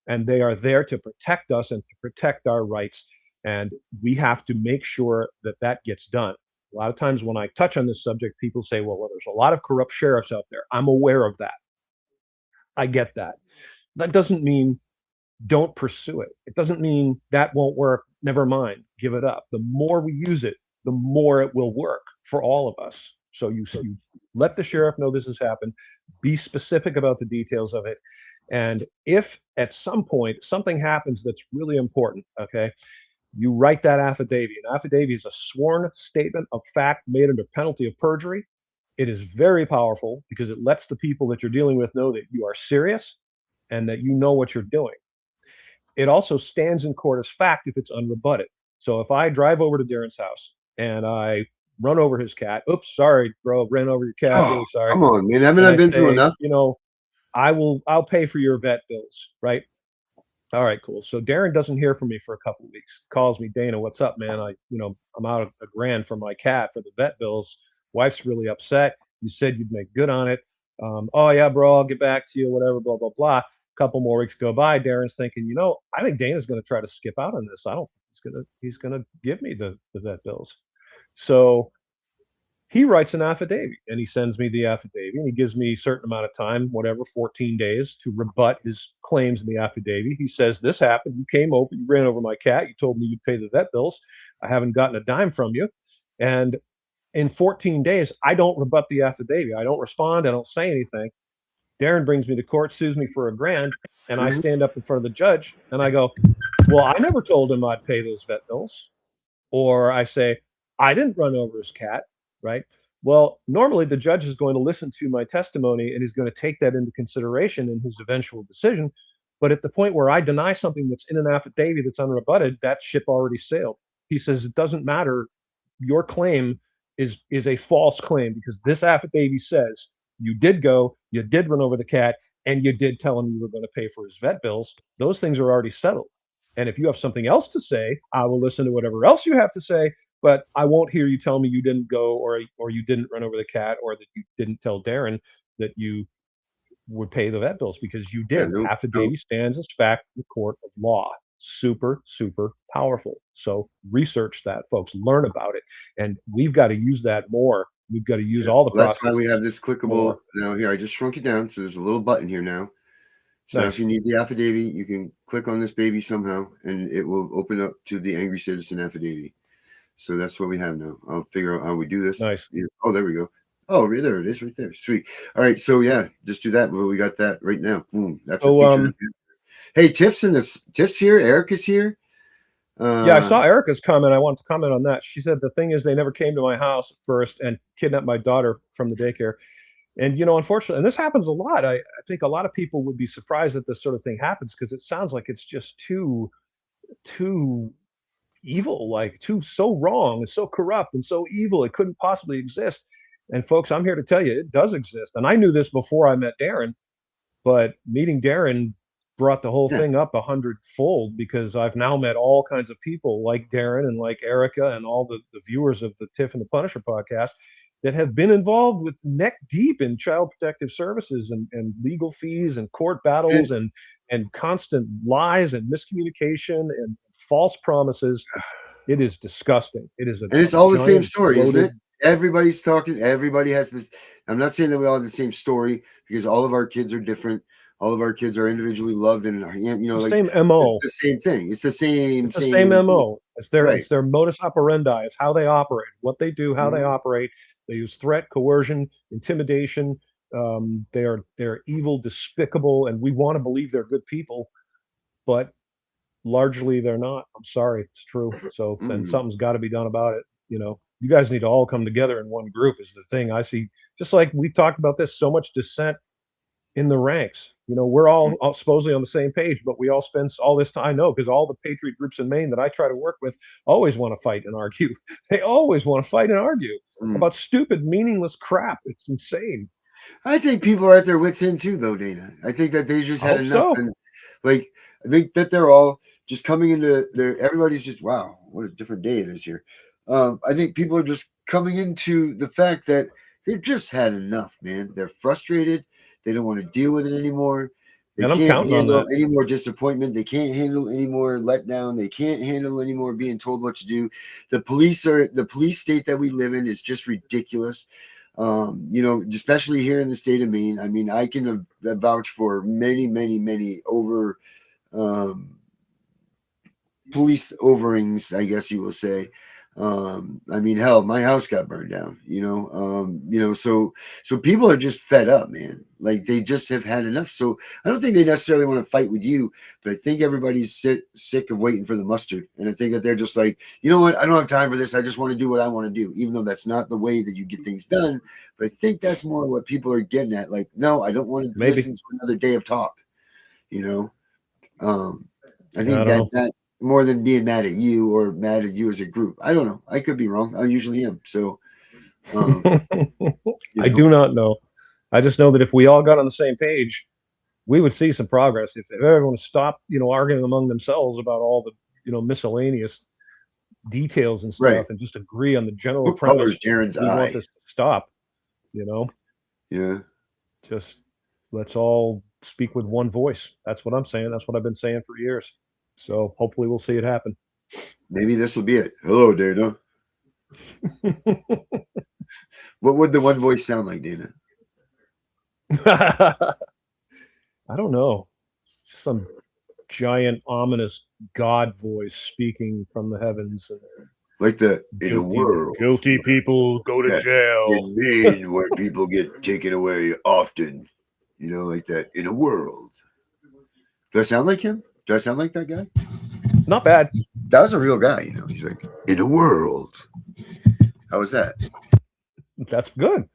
and they are there to protect us and to protect our rights. And we have to make sure that that gets done. A lot of times when I touch on this subject, people say, well, there's a lot of corrupt sheriffs out there. I'm aware of that. I get that. That doesn't mean don't pursue it. It doesn't mean that won't work. Never mind. Give it up. The more we use it, the more it will work for all of us. So you Let the sheriff know this has happened. Be specific about the details of it. And if at some point something happens that's really important, okay, you write that affidavit. An affidavit is a sworn statement of fact made under penalty of perjury. It is very powerful because it lets the people that you're dealing with know that you are serious and that you know what you're doing. It also stands in court as fact if it's unrebutted. So if I drive over to Darren's house and I run over his cat, oops, sorry, bro, ran over your cat, Oh, really sorry. come on, man. Haven't And I I been through say, enough? I'll pay for your vet bills, right? All right, cool. So Darren doesn't hear from me for a couple of weeks. Calls me, Dana, what's up, man? I'm out a grand for my cat for the vet bills. Wife's really upset. You said you'd make good on it. Oh yeah, bro, I'll get back to you, whatever, blah, blah, blah. Couple more weeks go by. Darren's thinking, I think Dana's gonna try to skip out on this. I don't think he's gonna give me the vet bills. So he writes an affidavit and he sends me the affidavit and he gives me a certain amount of time, whatever, 14 days to rebut his claims in the affidavit. He says, this happened. You came over, you ran over my cat. You told me you'd pay the vet bills. I haven't gotten a dime from you. And in 14 days, I don't rebut the affidavit. I don't respond. I don't say anything. Darren brings me to court, sues me for $1,000. And I Mhm. stand up in front of the judge and I go, well, I never told him I'd pay those vet bills. Or I say, I didn't run over his cat, right? Well, normally the judge is going to listen to my testimony and he's going to take that into consideration in his eventual decision. But at the point where I deny something that's in an affidavit that's unrebutted, that ship already sailed. He says it doesn't matter. Your claim is a false claim because this affidavit says you did go, you did run over the cat, and you did tell him you were going to pay for his vet bills. Those things are already settled. And if you have something else to say, I will listen to whatever else you have to say, but I won't hear you tell me you didn't go or you didn't run over the cat or that you didn't tell Darren that you would pay the vet bills because you Yeah, did. no, no. Affidavit stands as fact in the court of law. Super, super powerful. So research that, folks. Learn about it. And we've got to use that more. We've got to use Yeah. all the Well, that's why we processes have this clickable more. now. Here, I just shrunk it down, so there's a little button here now. So if Nice. you need the affidavit, you can click on this baby somehow, and it will open up to the angry citizen affidavit. So that's what we have now. I'll figure out how we do this. Nice. Oh, there we go. Oh, there it is, right there. Sweet. All right, so yeah, just do that. Well, we got that right now. Boom. That's a So feature. Hey, Tiff's in this. Tiff's here. Erica's here. yeah, I saw Erica's comment. I want to comment on that. She said the thing is they never came to my house at first and kidnapped my daughter from the daycare. And unfortunately, and this happens a lot. I think a lot of people would be surprised that this sort of thing happens because it sounds like it's just too evil, like too so wrong and so corrupt and so evil. It couldn't possibly exist. And folks, I'm here to tell you it does exist. And I knew this before I met Darren, but meeting Darren brought the whole Yeah. thing up 100-fold because I've now met all kinds of people like Darren and like Erica and all the viewers of the Tiff and the Punisher podcast that have been involved with neck deep in child protective services and legal fees and court battles and constant lies and miscommunication and false promises. It is disgusting. It is a And it's all the same giant story, isn't it? bloated. Everybody's talking. Everybody has this. I'm not saying that we all have the same story because all of our kids are different. All of our kids are individually loved, and The like same it's MO. the same thing. It's the same, It's the same MO. right. It's their modus operandi. It's how they operate, what they do, how they Mhm. operate. They use threat, coercion, intimidation. They're evil, despicable, and we want to believe they're good people, but largely they're not. I'm sorry, it's true. So, and Mm. something's got to be done about it. You guys need to all come together in one group. Is the thing I see. Just like we've talked about this, so much dissent in the ranks. We're all supposedly on the same page, but we all spend all this time. I know because all the patriot groups in Maine that I try to work with always want to fight and argue. They always want to fight and argue Mm. about stupid, meaningless crap. It's insane. I think people are at their wits' end too, though, Dana. I think that they just I had hope enough, so. and like I think that they're all just coming into their. Everybody's just wow, what a different day it is here. I think people are just coming into the fact that they've just had enough, man. They're frustrated. They don't want to deal with it anymore. They And I'm can't counting on handle that. any more disappointment. They can't handle any more letdown. They can't handle any more being told what to do. The police state that we live in is just ridiculous. Especially here in the state of Maine. I mean, I can vouch for many, many, many police overings, I guess you will say, I mean, hell, my house got burned down, so people are just fed up, man. Like they just have had enough. So I don't think they necessarily want to fight with you, but I think everybody's sick of waiting for the mustard. And I think that they're just like, you know what? I don't have time for this. I just want to do what I want to do, even though that's not the way that you get things done. But I think that's more what people are getting at. Like, no, I don't want to Maybe. listen to another day of talk, I I think don't know. that more than being mad at you or mad at you as a group. I don't know. I could be wrong. I usually am. So, I do not know. I just know that if we all got on the same page, we would see some progress. If everyone stopped, arguing among themselves about all the, miscellaneous details and stuff, right. and just agree on the general What premise. color's Jaren's We want eye? this to stop. You know, Yeah. just let's all speak with one voice. That's what I'm saying. That's what I've been saying for years. So hopefully we'll see it happen. Maybe this will be it. Hello, Dana. What would the one voice sound like, Dana? I don't know. Some giant, ominous God voice speaking from the heavens. And Like in a world. guilty people go to Yeah. jail. In Maine, where people get taken away often. Like that. In a world. Do I sound like him? Do I sound like that guy? Not bad. That was a real guy, He's like, in a world. How was that? That's good.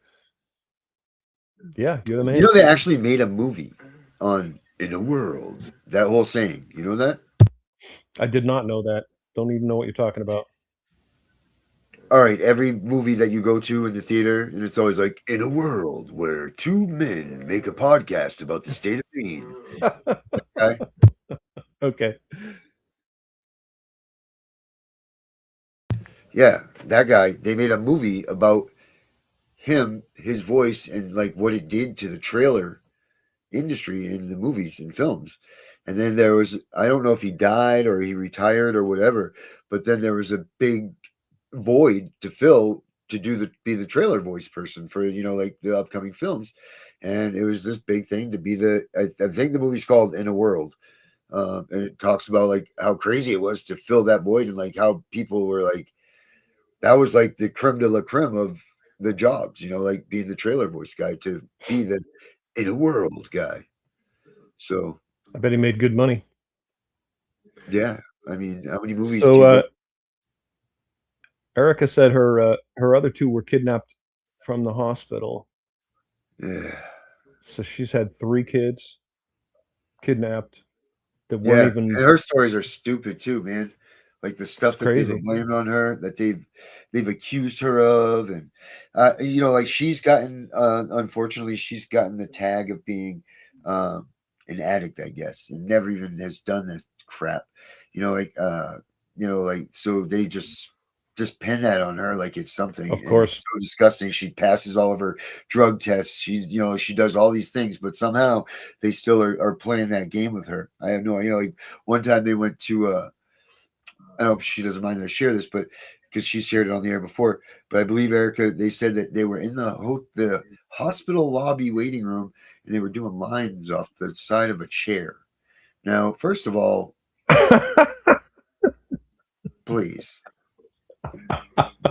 Yeah, you're the man. You know, they actually made a movie on In a World. That whole saying. You know that? I did not know that. Don't even know what you're talking about. All right, every movie that you go to in the theater, and it's always like, in a world where two men make a podcast about the state of Maine. Okay? Okay. Yeah, that guy. They made a movie about him, his voice, and like what it did to the trailer industry in the movies and films. And then there was, I don't know if he died or he retired or whatever, but then there was a big void to fill to be the trailer voice person for like the upcoming films, and it was this big thing to be I think the movie's called In a World, and it talks about like how crazy it was to fill that void and like how people were like that was like the creme de la creme of the jobs, like being the trailer voice guy to be the In a World guy. So I bet he made good money. yeah, I mean, how many movies do So you Erica said her other two were kidnapped from the hospital. Yeah. So she's had 3 kids kidnapped that Yeah, weren't even. and her stories are stupid too, man. Like the stuff that they were crazy. blaming on her, that they've accused her of, and like she's gotten, unfortunately, she's gotten the tag of being an addict, I guess, and never even has done this crap. Like so they just pin that on her like it's something. Of And course. it's so disgusting. She passes all of her drug tests. She does all these things, but somehow they still are playing that game with her. I have no idea. Like one time they went to I don't know if she doesn't mind that I share this, but because she shared it on the air before, but I believe Erica, they said that they were in the hospital lobby waiting room and they were doing lines off the side of a chair. Now, first of all, please.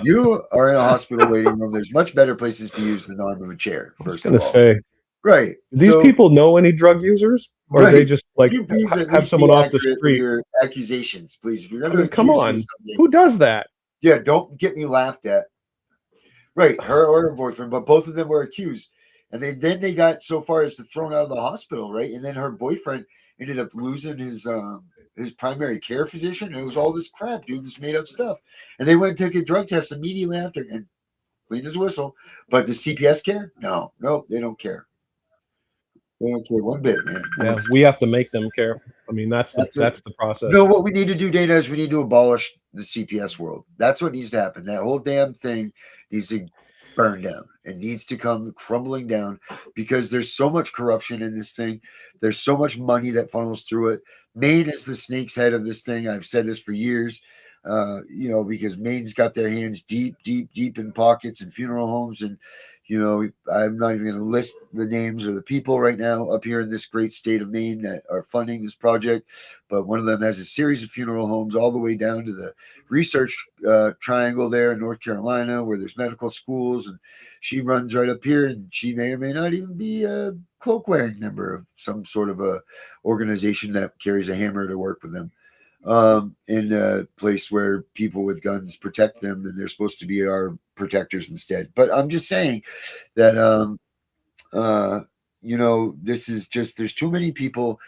You are in a hospital waiting room. There's much better places to use the arm of a chair. I was First gonna of all, say, right? do these people know any drug users, or right. they just like you please at have least someone be off the accurate with street? your accusations, please. If you're I going to mean, come accuse me on, of something, who does that? yeah, don't get me laughed at. Right, her or her boyfriend, but both of them were accused, and they got so far as to thrown out of the hospital, right? And then her boyfriend ended up losing his primary care physician. It was all this crap, dude, this made up stuff. And they went and took a drug test immediately after and clean his whistle. But does CPS care? No, they don't care. They don't care one bit, man. Yeah, we have to make them care. I mean, that's the process. No, what we need to do, Dana, is we need to abolish the CPS world. That's what needs to happen. That whole damn thing needs to burn down. It needs to come crumbling down because there's so much corruption in this thing. There's so much money that funnels through it. Maine is the snake's head of this thing. I've said this for years. You know, because Maine's got their hands deep, deep, deep in pockets and funeral homes. And, you know, I'm not even going to list the names of the people right now up here in this great state of Maine that are funding this project. But one of them has a series of funeral homes all the way down to the research triangle there in North Carolina, where there's medical schools. And she runs right up here, and she may or may not even be a cloak wearing member of some sort of a organization that carries a hammer to work with them, in a place where people with guns protect them, and they're supposed to be our protectors instead. But I'm just saying that, you know, this is just, there's too many people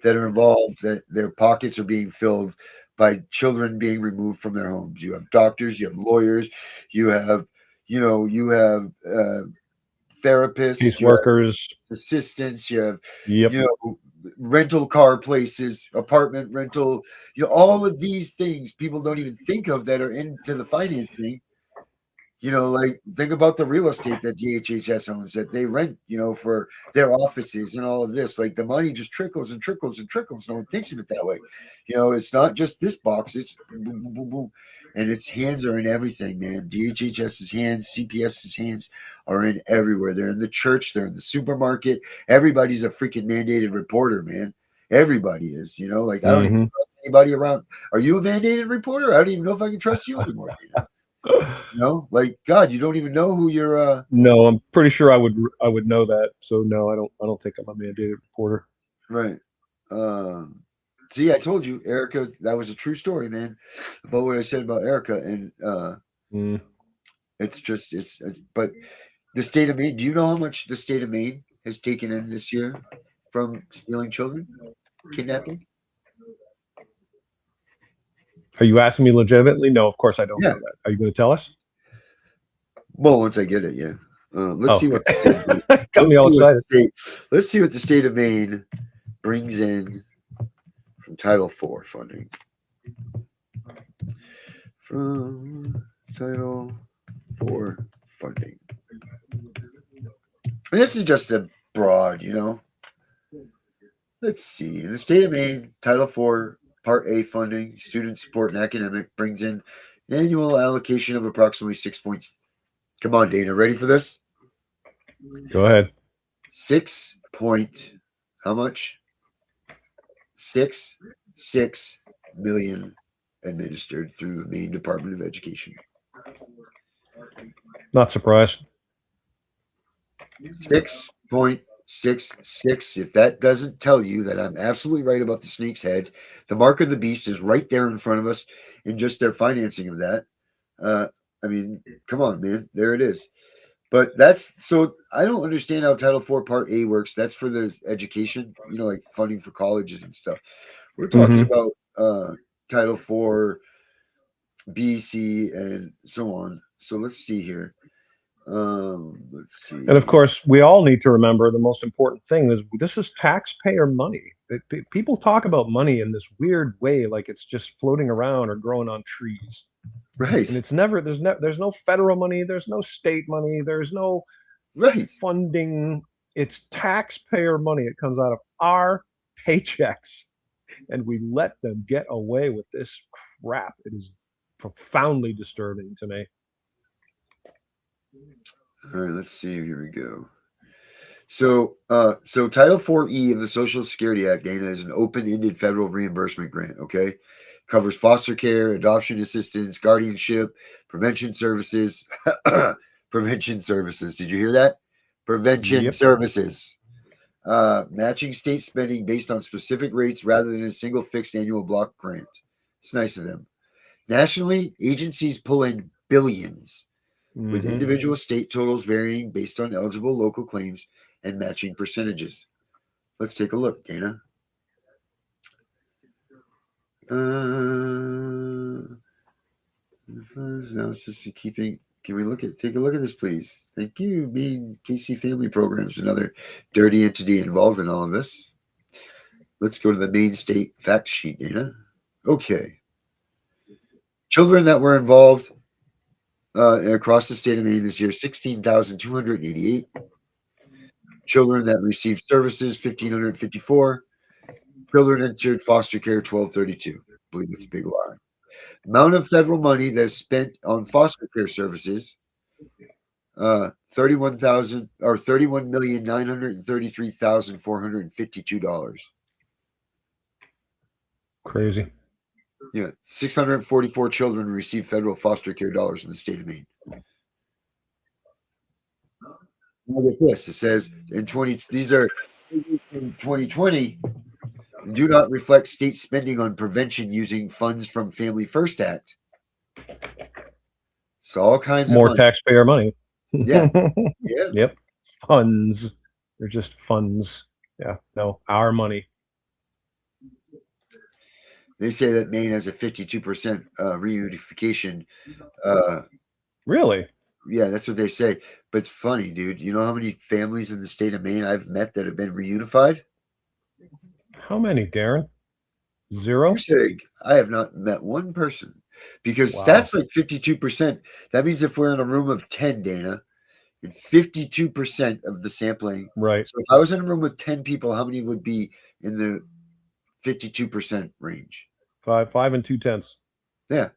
that are involved, that their pockets are being filled by children being removed from their homes. You have doctors, you have lawyers, you have, you know, you have therapists, you have Caseworkers. assistants, you have, Yep. you know, rental car places, apartment rental, you know, all of these things people don't even think of that are into the financing. You know, like, think about the real estate that DHHS owns, that they rent, you know, for their offices and all of this. Like, the money just trickles and trickles and trickles. No one thinks of it that way. You know, it's not just this box, it's boom, boom, boom, boom, boom. And its hands are in everything, man. DHHS's hands, CPS's hands are in everywhere. They're in the church, they're in the supermarket. Everybody's a freaking mandated reporter, man. Everybody is, you know, like, I don't even trust anybody around. Are you a mandated reporter? I don't even know if I can trust you anymore, Dana. You know, like, God, you don't even know who you're No, I'm pretty sure I would know that. So no, I don't think I'm a mandated reporter. right. See, I told you, Erica, that was a true story, man, about what I said about Erica. And Mm. it's just, it's but the state of Maine, do you know how much the state of Maine has taken in this year from stealing children, kidnapping? Are you asking me legitimately? No, of course I don't Yeah. know that. Are you going to tell us? Well, once I get it, yeah. Let's Oh, see what the state of Maine, got me all excited. let's see what the state of Maine brings in from Title IV funding. From Title IV funding. And this is just a broad, you know. Let's see. In the state of Maine, Title IV Part A funding, student support and academic, brings in an annual allocation of approximately 6 points. Come on, Dana, ready for this? Go ahead. 6 point, how much? 6 million administered through the Maine Department of Education. Not surprised. 6.66. If that doesn't tell you that I'm absolutely right about the snake's head, the mark of the beast is right there in front of us in just their financing of that. I mean, come on, man. There it is. But that's, so I don't understand how Title IV Part A works. That's for the education, you know, like funding for colleges and stuff. We're talking about Title IV B, C, and so on. So let's see here. Let's see. And of course, we all need to remember the most important thing is this is taxpayer money. People talk about money in this weird way, like it's just floating around or growing on trees. Right. And it's never, there's no federal money, there's no state money, there's no Right. funding. It's taxpayer money. It comes out of our paychecks, and we let them get away with this crap. It is profoundly disturbing to me. All right, let's see. Here we go. So Title IV-E of the Social Security Act, Dana, is an open-ended federal reimbursement grant. Okay, covers foster care, adoption assistance, guardianship, prevention services. Prevention services. Did you hear that? Prevention services. Matching state spending based on specific rates rather than a single fixed annual block grant. It's nice of them. Nationally, agencies pull in billions, with individual state totals varying based on eligible local claims and matching percentages. Let's take a look, Dana. Now it's just keeping. Can we take a look at this, please? Thank you. Being KC Family Programs, another dirty entity involved in all of this. Let's go to the Maine state fact sheet, Dana. Okay. Children that were involved across the state of Maine this year, 16,288. Children that received services, 1,554. Children entered foster care, 1,232. I believe it's a big lie. Amount of federal money that's spent on foster care services, $31,933,452. Crazy. Yeah, 644 children receive federal foster care dollars in the state of Maine. Look at this. It says these are in 2020 do not reflect state spending on prevention using funds from Family First Act. So all kinds More of money. taxpayer money. Yeah. Yeah. Yep. Funds. They're just funds. Yeah. No, our money. They say that Maine has a 52% reunification. Really? Yeah, that's what they say. But it's funny, dude. You know how many families in the state of Maine I've met that have been reunified? How many, Darren? Zero? Goose egg. I have not met one person because Wow. stats like 52%. That means if we're in a room of 10, Dana, and 52% of the sampling. Right. So if I was in a room with 10 people, how many would be in the 52% range? 5 2/10. Yeah.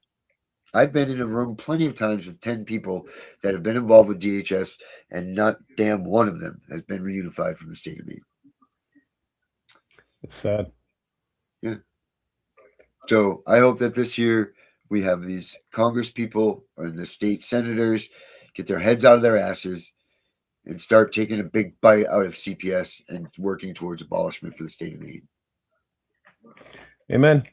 I've been in a room plenty of times with 10 people that have been involved with DHS, and not damn one of them has been reunified from the state of Maine. It's sad. Yeah. So I hope that this year we have these Congress people and the state senators get their heads out of their asses and start taking a big bite out of CPS and working towards abolishment for the state of Maine. Amen.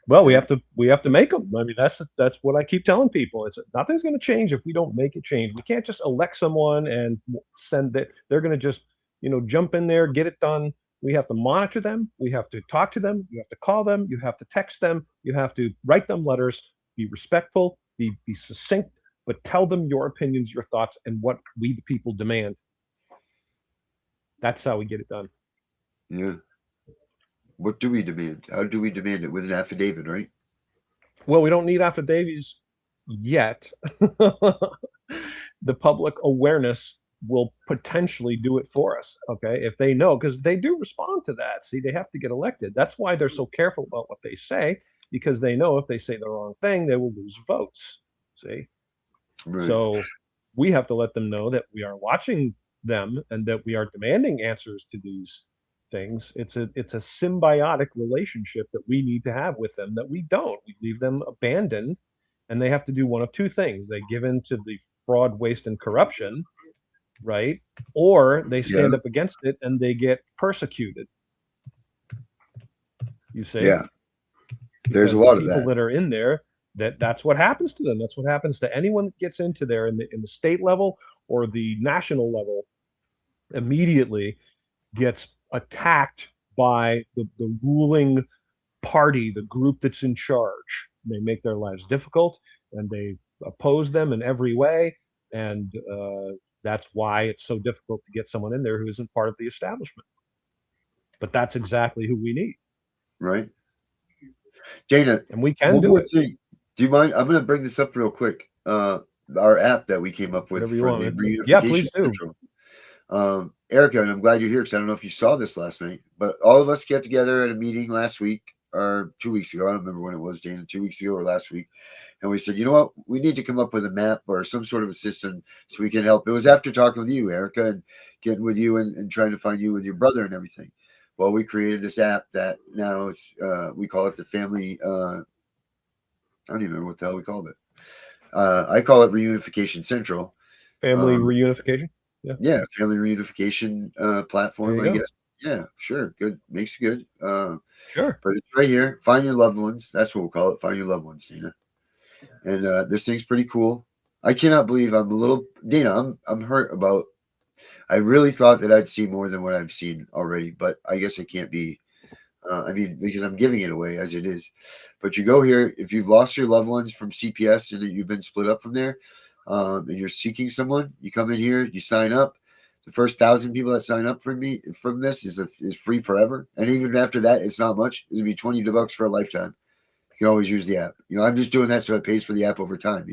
Well, we have to make them. I mean, that's what I keep telling people. It's nothing's going to change if we don't make it change. We can't just elect someone and send that. They're going to just jump in there, get it done. We have to monitor them. We have to talk to them. You have to call them. You have to text them. You have to write them letters. Be respectful. Be succinct, but tell them your opinions, your thoughts, and what we the people demand. That's how we get it done. Yeah. What do we demand? How do we demand it? With an affidavit, right? Well, we don't need affidavits yet. The public awareness will potentially do it for us, okay? If they know, because they do respond to that. See, they have to get elected. That's why they're so careful about what they say, because they know if they say the wrong thing, they will lose votes, see? Right. So we have to let them know that we are watching them and that we are demanding answers to these things. It's a symbiotic relationship that we need to have with them that we don't. We leave them abandoned, and they have to do one of two things. They give in to the fraud, waste, and corruption, right? Or they stand up against it and they get persecuted. You see? Yeah. There's a lot of people that are in there, that's what happens to them. That's what happens to anyone that gets into there in the state level or the national level. Immediately gets attacked by the ruling party, the group that's in charge. They make their lives difficult and they oppose them in every way. And that's why it's so difficult to get someone in there who isn't part of the establishment. But that's exactly who we need. Right. Dana, and we can do it. Thing. Do you mind? I'm going to bring this up real quick. Our app that we came up with for the reunification. Yeah, please do. Erica, and I'm glad you're here because I don't know if you saw this last night, but all of us get together at a meeting last week or 2 weeks ago. I don't remember when it was, Dana, 2 weeks ago or last week. And we said, you know what? We need to come up with a map or some sort of a system so we can help. It was after talking with you, Erica, and getting with you and trying to find you with your brother and everything. Well, we created this app that now it's we call it the family. I don't even remember what the hell we called it. I call it Reunification Central. Family reunification. Yeah, family reunification platform, I guess. Yeah, sure. Good. Makes it good. Sure. But it's right here. Find your loved ones. That's what we'll call it. Find your loved ones, Dana. And this thing's pretty cool. I cannot believe Dana, I'm hurt about. I really thought that I'd see more than what I've seen already, but I guess I can't be. Because I'm giving it away as it is. But you go here, if you've lost your loved ones from CPS and you've been split up from there, and you're seeking someone, you come in here, you sign up. The first 1,000 people that sign up from this is free forever. And even after that, it's not much. It'll be $20 for a lifetime. You can always use the app. I'm just doing that so it pays for the app over time,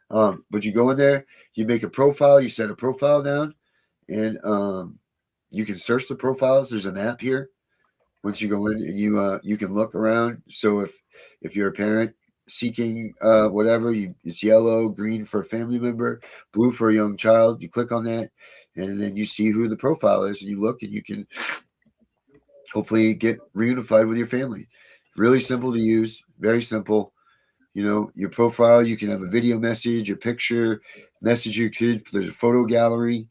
But you go in there, you make a profile, you set a profile down, and you can search the profiles. There's a map here. Once you go in and you can look around. So If you're a parent seeking whatever, it's yellow, green for a family member, blue for a young child. You click on that, and then you see who the profile is, and you look, and you can hopefully get reunified with your family. Really simple to use, very simple. You know, your profile, you can have a video message, a picture, message your kid. There's a photo gallery.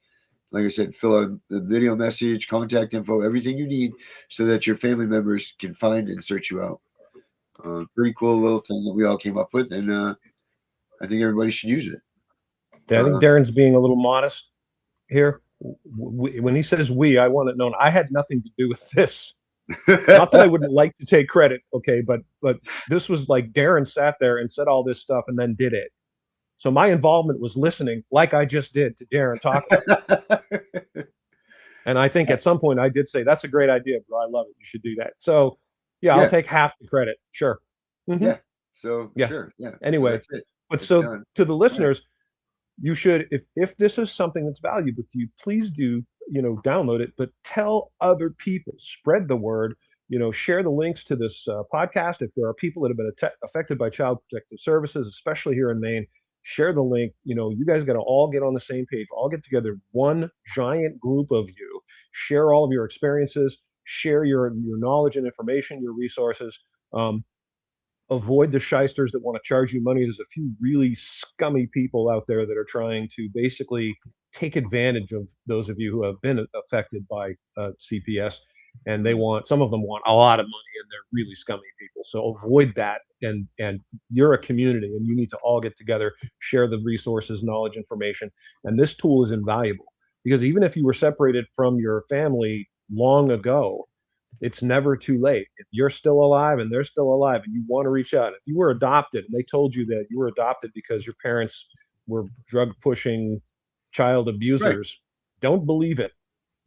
Like I said, fill out the video message, contact info, everything you need so that your family members can find and search you out. Pretty cool little thing that we all came up with, and I think everybody should use it. Yeah, I think Darren's being a little modest here. When he says we, I want it known I had nothing to do with this. Not that I wouldn't like to take credit, okay, but this was like Darren sat there and said all this stuff and then did it. So my involvement was listening, like I just did, to Darren talk about it. And I think at some point I did say, "That's a great idea, bro. I love it. You should do that." So yeah, I'll take half the credit. Sure. Yeah. So sure. Yeah. Anyway, so that's it. but It's so done. to the listeners, you should, if this is something that's valuable to you, please do, download it, but tell other people, spread the word, share the links to this podcast. If there are people that have been affected by Child Protective Services, especially here in Maine, share the link. You guys got to all get on the same page, all get together, one giant group of you, share all of your experiences, share your knowledge and information, your resources. Avoid the shysters that want to charge you money. There's a few really scummy people out there that are trying to basically take advantage of those of you who have been affected by CPS, and some of them want a lot of money, and they're really scummy people. So avoid that, and you're a community, and you need to all get together, share the resources, knowledge, information, and this tool is invaluable because even if you were separated from your family long ago, it's never too late. If you're still alive and they're still alive and you want to reach out, if you were adopted and they told you that you were adopted because your parents were drug pushing child abusers, don't believe it.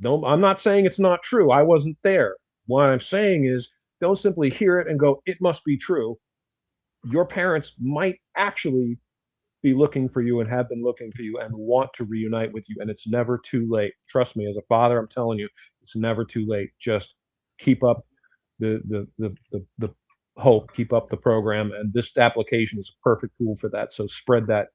I'm not saying it's not true. I wasn't there. What I'm saying is don't simply hear it and go, it must be true. Your parents might actually be looking for you and have been looking for you and want to reunite with you. And it's never too late. Trust me, as a father, I'm telling you, it's never too late. Just keep up the hope, keep up the program, and this application is a perfect tool for that. So spread that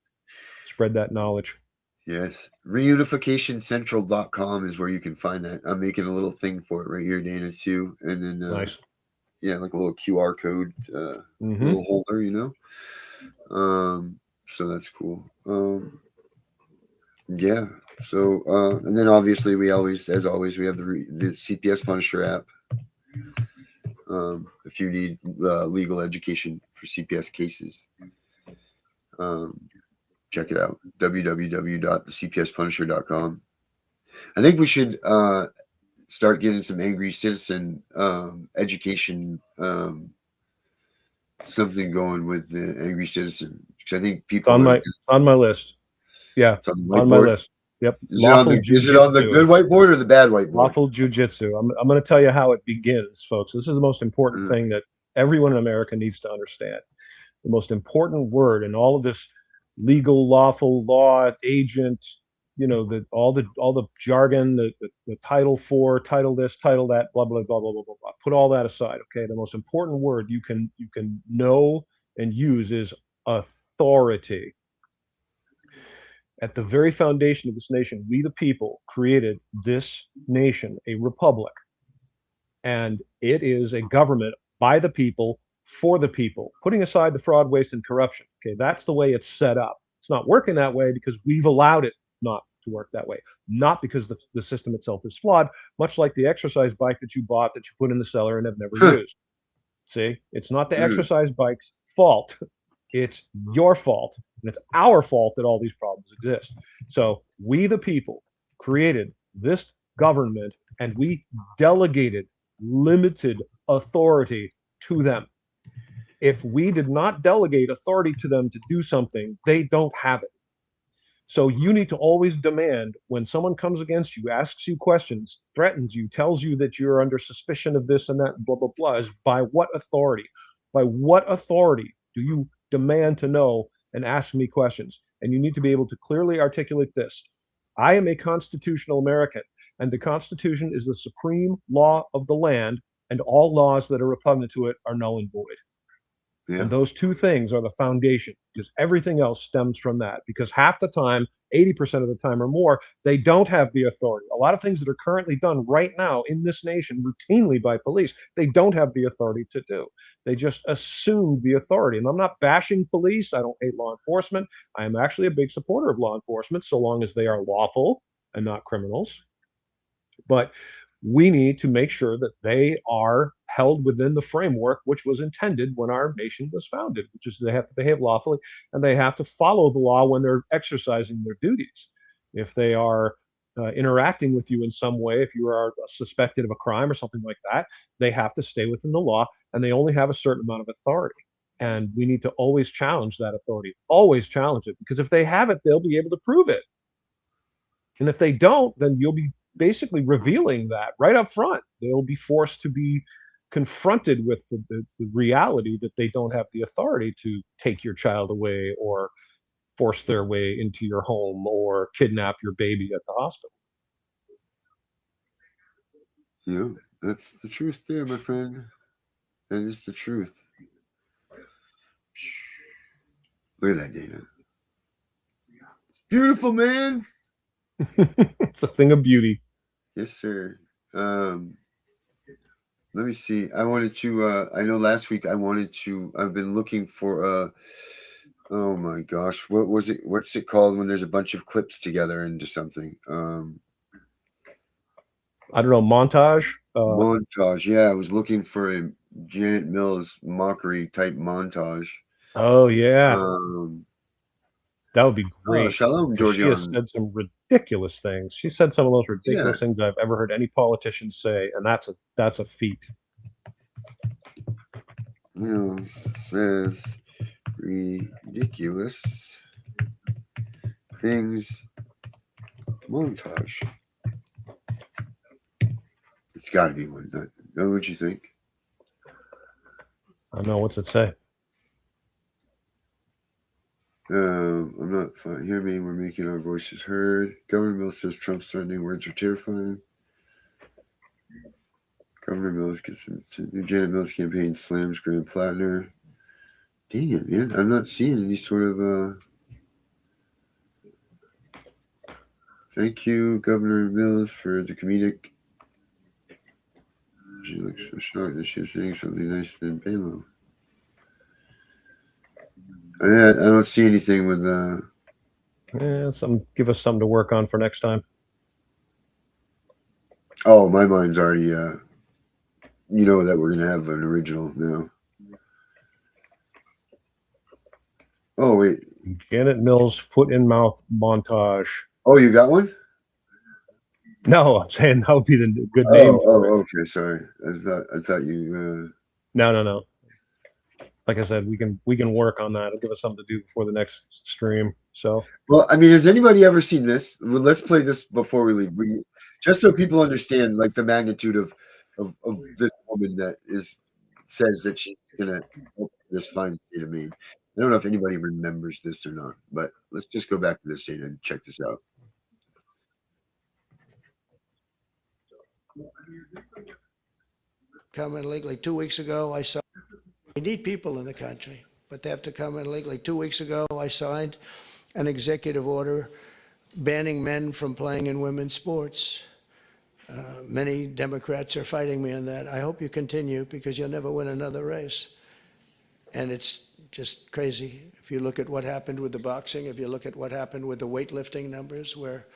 knowledge. Yes. Reunificationcentral.com is where you can find that. I'm making a little thing for it right here, Dana, too. And then Nice. Yeah, like a little QR code little holder, so that's cool. Yeah. So and then obviously we always, as always, we have the CPS Punisher app. If you need legal education for CPS cases, check it out, www.thecpspunisher.com. I think we should start getting some angry citizen education something going with the angry citizen, because I think people on my list. Yeah, it's on my list. Yep. Is it on the good whiteboard or the bad whiteboard? Lawful jujitsu. I'm going to tell you how it begins, folks. This is the most important thing that everyone in America needs to understand. The most important word in all of this legal, lawful, law, agent, all the jargon, the Title IV, title this, title that, blah blah blah blah blah blah. Put all that aside, okay? The most important word you can know and use is authority. At the very foundation of this nation, we the people created this nation, a republic, and it is a government by the people, for the people, putting aside the fraud, waste, and corruption. Okay, that's the way it's set up. It's not working that way because we've allowed it not to work that way, not because the system itself is flawed, much like the exercise bike that you bought that you put in the cellar and have never used. See, it's not the exercise bike's fault. It's your fault, and it's our fault that all these problems exist. So we, the people, created this government, and we delegated limited authority to them. If we did not delegate authority to them to do something, they don't have it. So you need to always demand, when someone comes against you, asks you questions, threatens you, tells you that you're under suspicion of this and that, blah, blah, blah, is by what authority? By what authority do you demand to know and ask me questions? And you need to be able to clearly articulate this. I am a constitutional American, and the Constitution is the supreme law of the land, and all laws that are repugnant to it are null and void. Yeah. And those two things are the foundation because everything else stems from that. Because half the time, 80% of the time or more, they don't have the authority. A lot of things that are currently done right now in this nation routinely by police, they don't have the authority to do. They just assume the authority. And I'm not bashing police. I don't hate law enforcement. I am actually a big supporter of law enforcement so long as they are lawful and not criminals. But we need to make sure that they are held within the framework which was intended when our nation was founded, which is they have to behave lawfully and they have to follow the law when they're exercising their duties. If they are interacting with you in some way, if you are suspected of a crime or something like that, they have to stay within the law and they only have a certain amount of authority. And we need to always challenge that authority, always challenge it, because if they have it, they'll be able to prove it. And if they don't, then you'll be basically revealing that right up front. They'll be forced to be confronted with the reality that they don't have the authority to take your child away or force their way into your home or kidnap your baby at the hospital. Yeah, that's the truth there, my friend. That is the truth. Look at that, Dana. It's beautiful, man. It's a thing of beauty. Yes, sir. Let me see. I wanted to. I know last week I wanted to. I've been looking for. Oh my gosh, what was it? What's it called when there's a bunch of clips together into something? I don't know, montage. Montage. Yeah, I was looking for a Janet Mills mockery type montage. Oh yeah, Um, that would be oh, great. Shalom, Because she has Georgian. said some ridiculous things. She said some of those Yeah, ridiculous things I've ever heard any politician say, and that's a feat. Mills says ridiculous things montage. It's got to be one. Know what you think? I don't know, what's it say? I'm not fine. Hear me. We're making our voices heard. Governor Mills says Trump's threatening words are terrifying. Governor Mills gets new Janet Mills campaign slams Graham Plattner. Dang it, man. I'm not seeing any sort of thank you, Governor Mills, for the comedic. She looks so shocked that she was saying something nice than Balo. I don't see anything with Yeah, give us something to work on for next time. oh, my mind's already you know that we're gonna have an original now. Oh wait. Janet Mills foot in mouth montage. Oh, you got one? No, I'm saying that would be the good name for it. Okay, sorry. I thought you No. Like I said, we can work on that. It'll give us something to do before the next stream. So well, I mean, has anybody ever seen this? Well, let's play this before we leave. Just so people understand like the magnitude of this woman that says that she's gonna help this fine state of Maine. I don't know if anybody remembers this or not, but let's just go back to this data and check this out. Come in legally. 2 weeks ago, I saw. We need people in the country, but they have to come in legally. 2 weeks ago, I signed an executive order banning men from playing in women's sports. Many Democrats are fighting me on that. I hope you continue because you'll never win another race. And it's just crazy. If you look at what happened with the boxing, if you look at what happened with the weightlifting numbers, where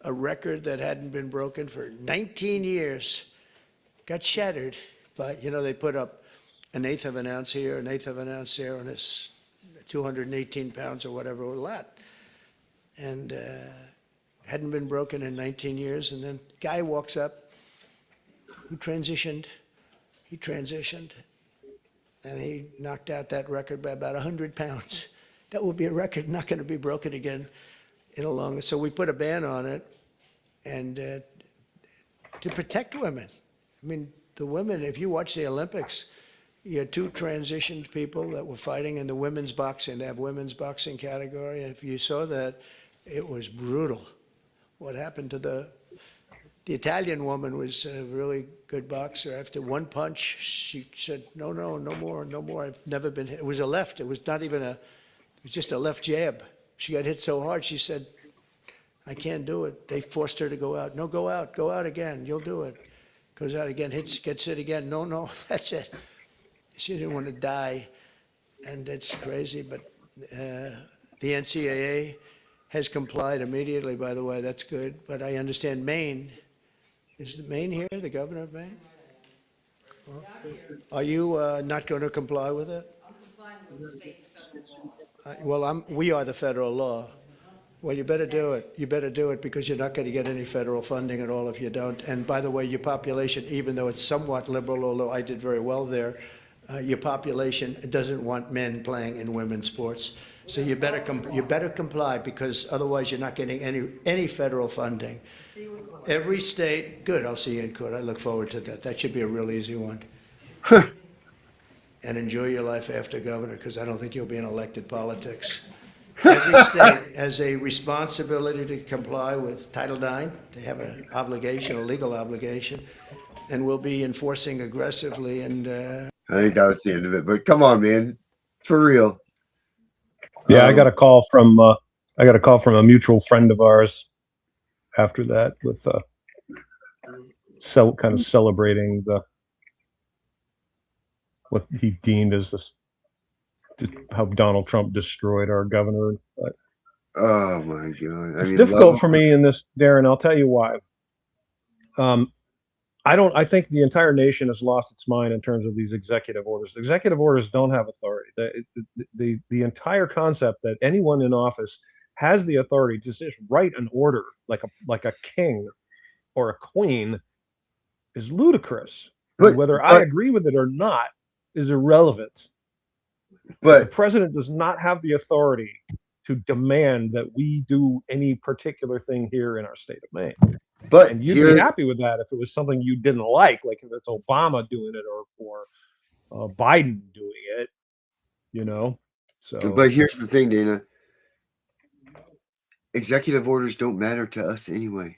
a record that hadn't been broken for 19 years got shattered. But, you know, they put up an eighth of an ounce here, an eighth of an ounce there, and it's 218 pounds or whatever, a lot. And hadn't been broken in 19 years. And then guy walks up who transitioned. He transitioned. And he knocked out that record by about 100 pounds. That will be a record not going to be broken again in a long. So we put a ban on it, and to protect women. I mean, the women. If you watch the Olympics, you had two transitioned people that were fighting in the women's boxing. They have women's boxing category, and if you saw that, it was brutal. What happened to The Italian woman was a really good boxer. After one punch, she said, no, no, no more, no more. I've never been hit. It was a left. It was not even it was just a left jab. She got hit so hard, she said, I can't do it. They forced her to go out. No, go out again. You'll do it. Goes out again, gets hit again. No, no, that's it. She didn't want to die. And it's crazy, but the NCAA has complied immediately, by the way. That's good. But I understand Maine. Is Maine here, the governor of Maine? Are you not going to comply with it? I'm complying with the state and federal law. Well, we are the federal law. Well, you better do it. You better do it because you're not going to get any federal funding at all if you don't. And by the way, your population, even though it's somewhat liberal, although I did very well there, your population doesn't want men playing in women's sports. So you better comply because otherwise you're not getting any federal funding. Every state, good. I'll see you in court. I look forward to that. That should be a real easy one. And enjoy your life after governor because I don't think you'll be in elected politics. Every state has a responsibility to comply with Title IX. They have an obligation, a legal obligation, and we'll be enforcing aggressively. And I think that was the end of it. But come on, man, for real. Yeah, I got a call from a mutual friend of ours after that with kind of celebrating what he deemed as how Donald Trump destroyed our governor. But oh my God. It's difficult for me in this, Darren. I'll tell you why. I think the entire nation has lost its mind in terms of these executive orders. Executive orders don't have authority. The entire concept that anyone in office has the authority to just write an order like a king or a queen is ludicrous. But whether I agree with it or not is irrelevant. But the president does not have the authority to demand that we do any particular thing here in our state of Maine. And you'd be happy with that if it was something you didn't like if it's Obama doing it or Biden doing it, So, but here's the thing, Dana. Executive orders don't matter to us anyway.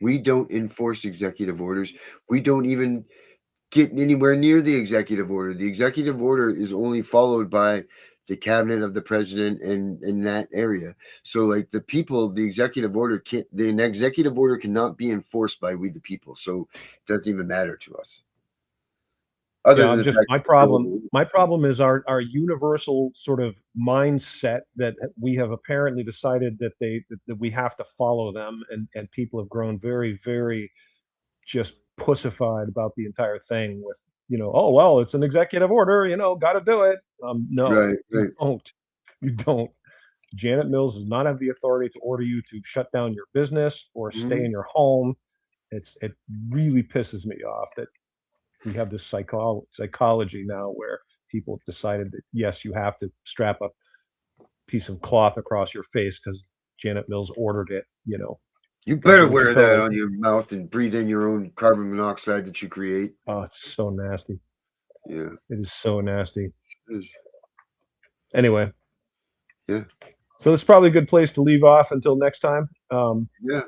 We don't enforce executive orders. We don't even get anywhere near the executive order. The executive order is only followed by the cabinet of the president and in that area. So like the executive order cannot be enforced by we the people. So it doesn't even matter to us. My problem is our universal sort of mindset that we have apparently decided that we have to follow them, and people have grown very, very just pussified about the entire thing with, oh, well, it's an executive order, got to do it. No, right. You don't. Janet Mills does not have the authority to order you to shut down your business or stay in your home. It really pisses me off that we have this psychology now where people have decided that, yes, you have to strap a piece of cloth across your face because Janet Mills ordered it, You better wear that on your mouth and breathe in your own carbon monoxide that you create. Oh, it's so nasty. Yeah. It is so nasty. It is. Anyway. Yeah. So it's probably a good place to leave off until next time. Yeah.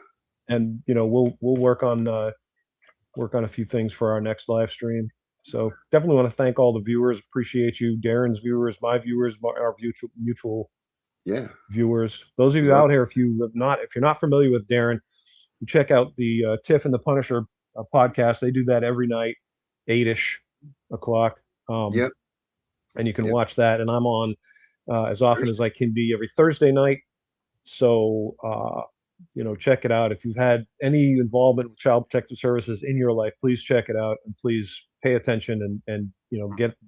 And we'll work on a few things for our next live stream. So definitely want to thank all the viewers. Appreciate you, Darren's viewers, my viewers, our mutual viewers. Those of you out here, if you're not familiar with Darren, you check out the Tiff and the Punisher podcast. They do that every night, 8-ish o'clock. And you can watch that. And I'm on as often as I can be every Thursday night. So check it out. If you've had any involvement with Child Protective Services in your life, please check it out and please pay attention and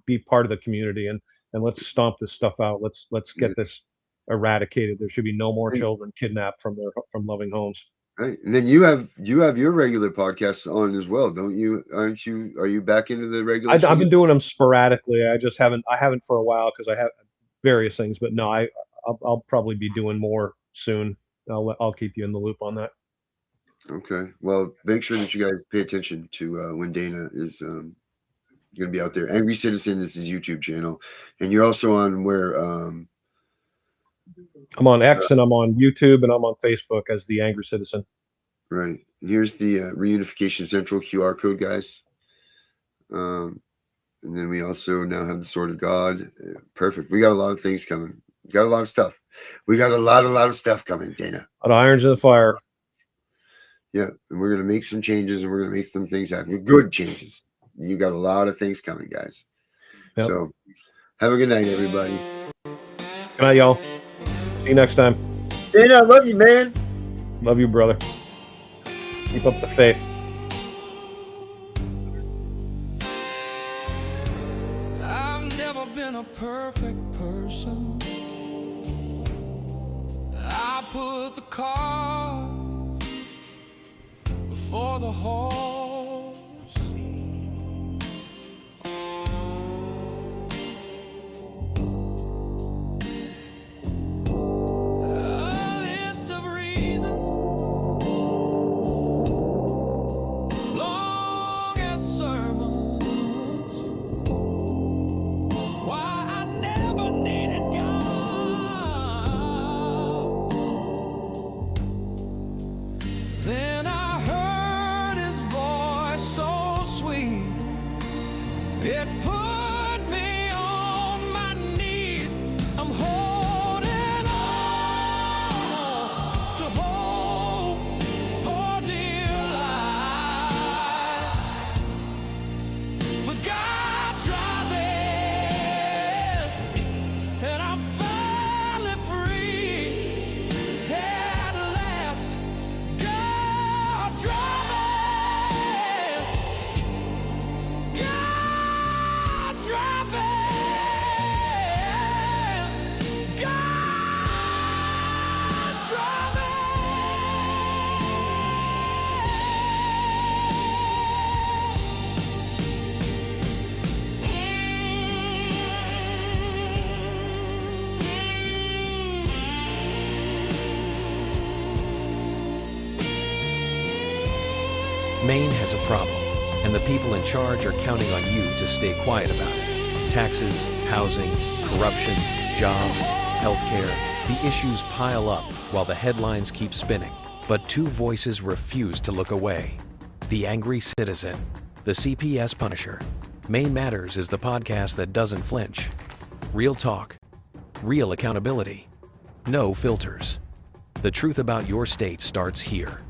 be part of the community and let's stomp this stuff out. Let's get this eradicated. There should be no more children kidnapped from loving homes. Right. And then you have your regular podcasts on as well, don't you? Are you back into the regular? I've been doing them sporadically. I haven't for a while because I have various things, but no, I'll probably be doing more soon. I'll keep you in the loop on that. Okay. Well, make sure that you guys pay attention to when Dana is going to be out there. Angry Citizen is his YouTube channel, and you're also on where? I'm on X and I'm on YouTube and I'm on Facebook as the Angry Citizen. Right. Here's the Reunification Central QR code, guys. And then we also now have the Sword of God. Perfect. We got a lot of things coming. We got a lot of stuff. We got a lot of stuff coming, Dana. A lot of irons in the fire. Yeah, and we're gonna make some changes, and we're gonna make some things happen. Good changes. You got a lot of things coming, guys. Yep. So, have a good night, everybody. Good night, y'all. See you next time. Dana, I love you, man. Love you, brother. Keep up the faith. I've never been a perfect person. I put the cart before the horse. A list of reasons, long as sermons, why I never needed God. Then I heard his voice so sweet, it put me on my knees. I'm holding on to hope for dear life. With God driving, and I'm finally free at last. God driving, God driving, God driving. Maine has a problem, and the people in charge are counting on you to stay quiet about it. Taxes, housing, corruption, jobs, healthcare, the issues pile up while the headlines keep spinning. But two voices refuse to look away. The Angry Citizen, the CPS Punisher. Maine Matters is the podcast that doesn't flinch. Real talk, real accountability, no filters. The truth about your state starts here.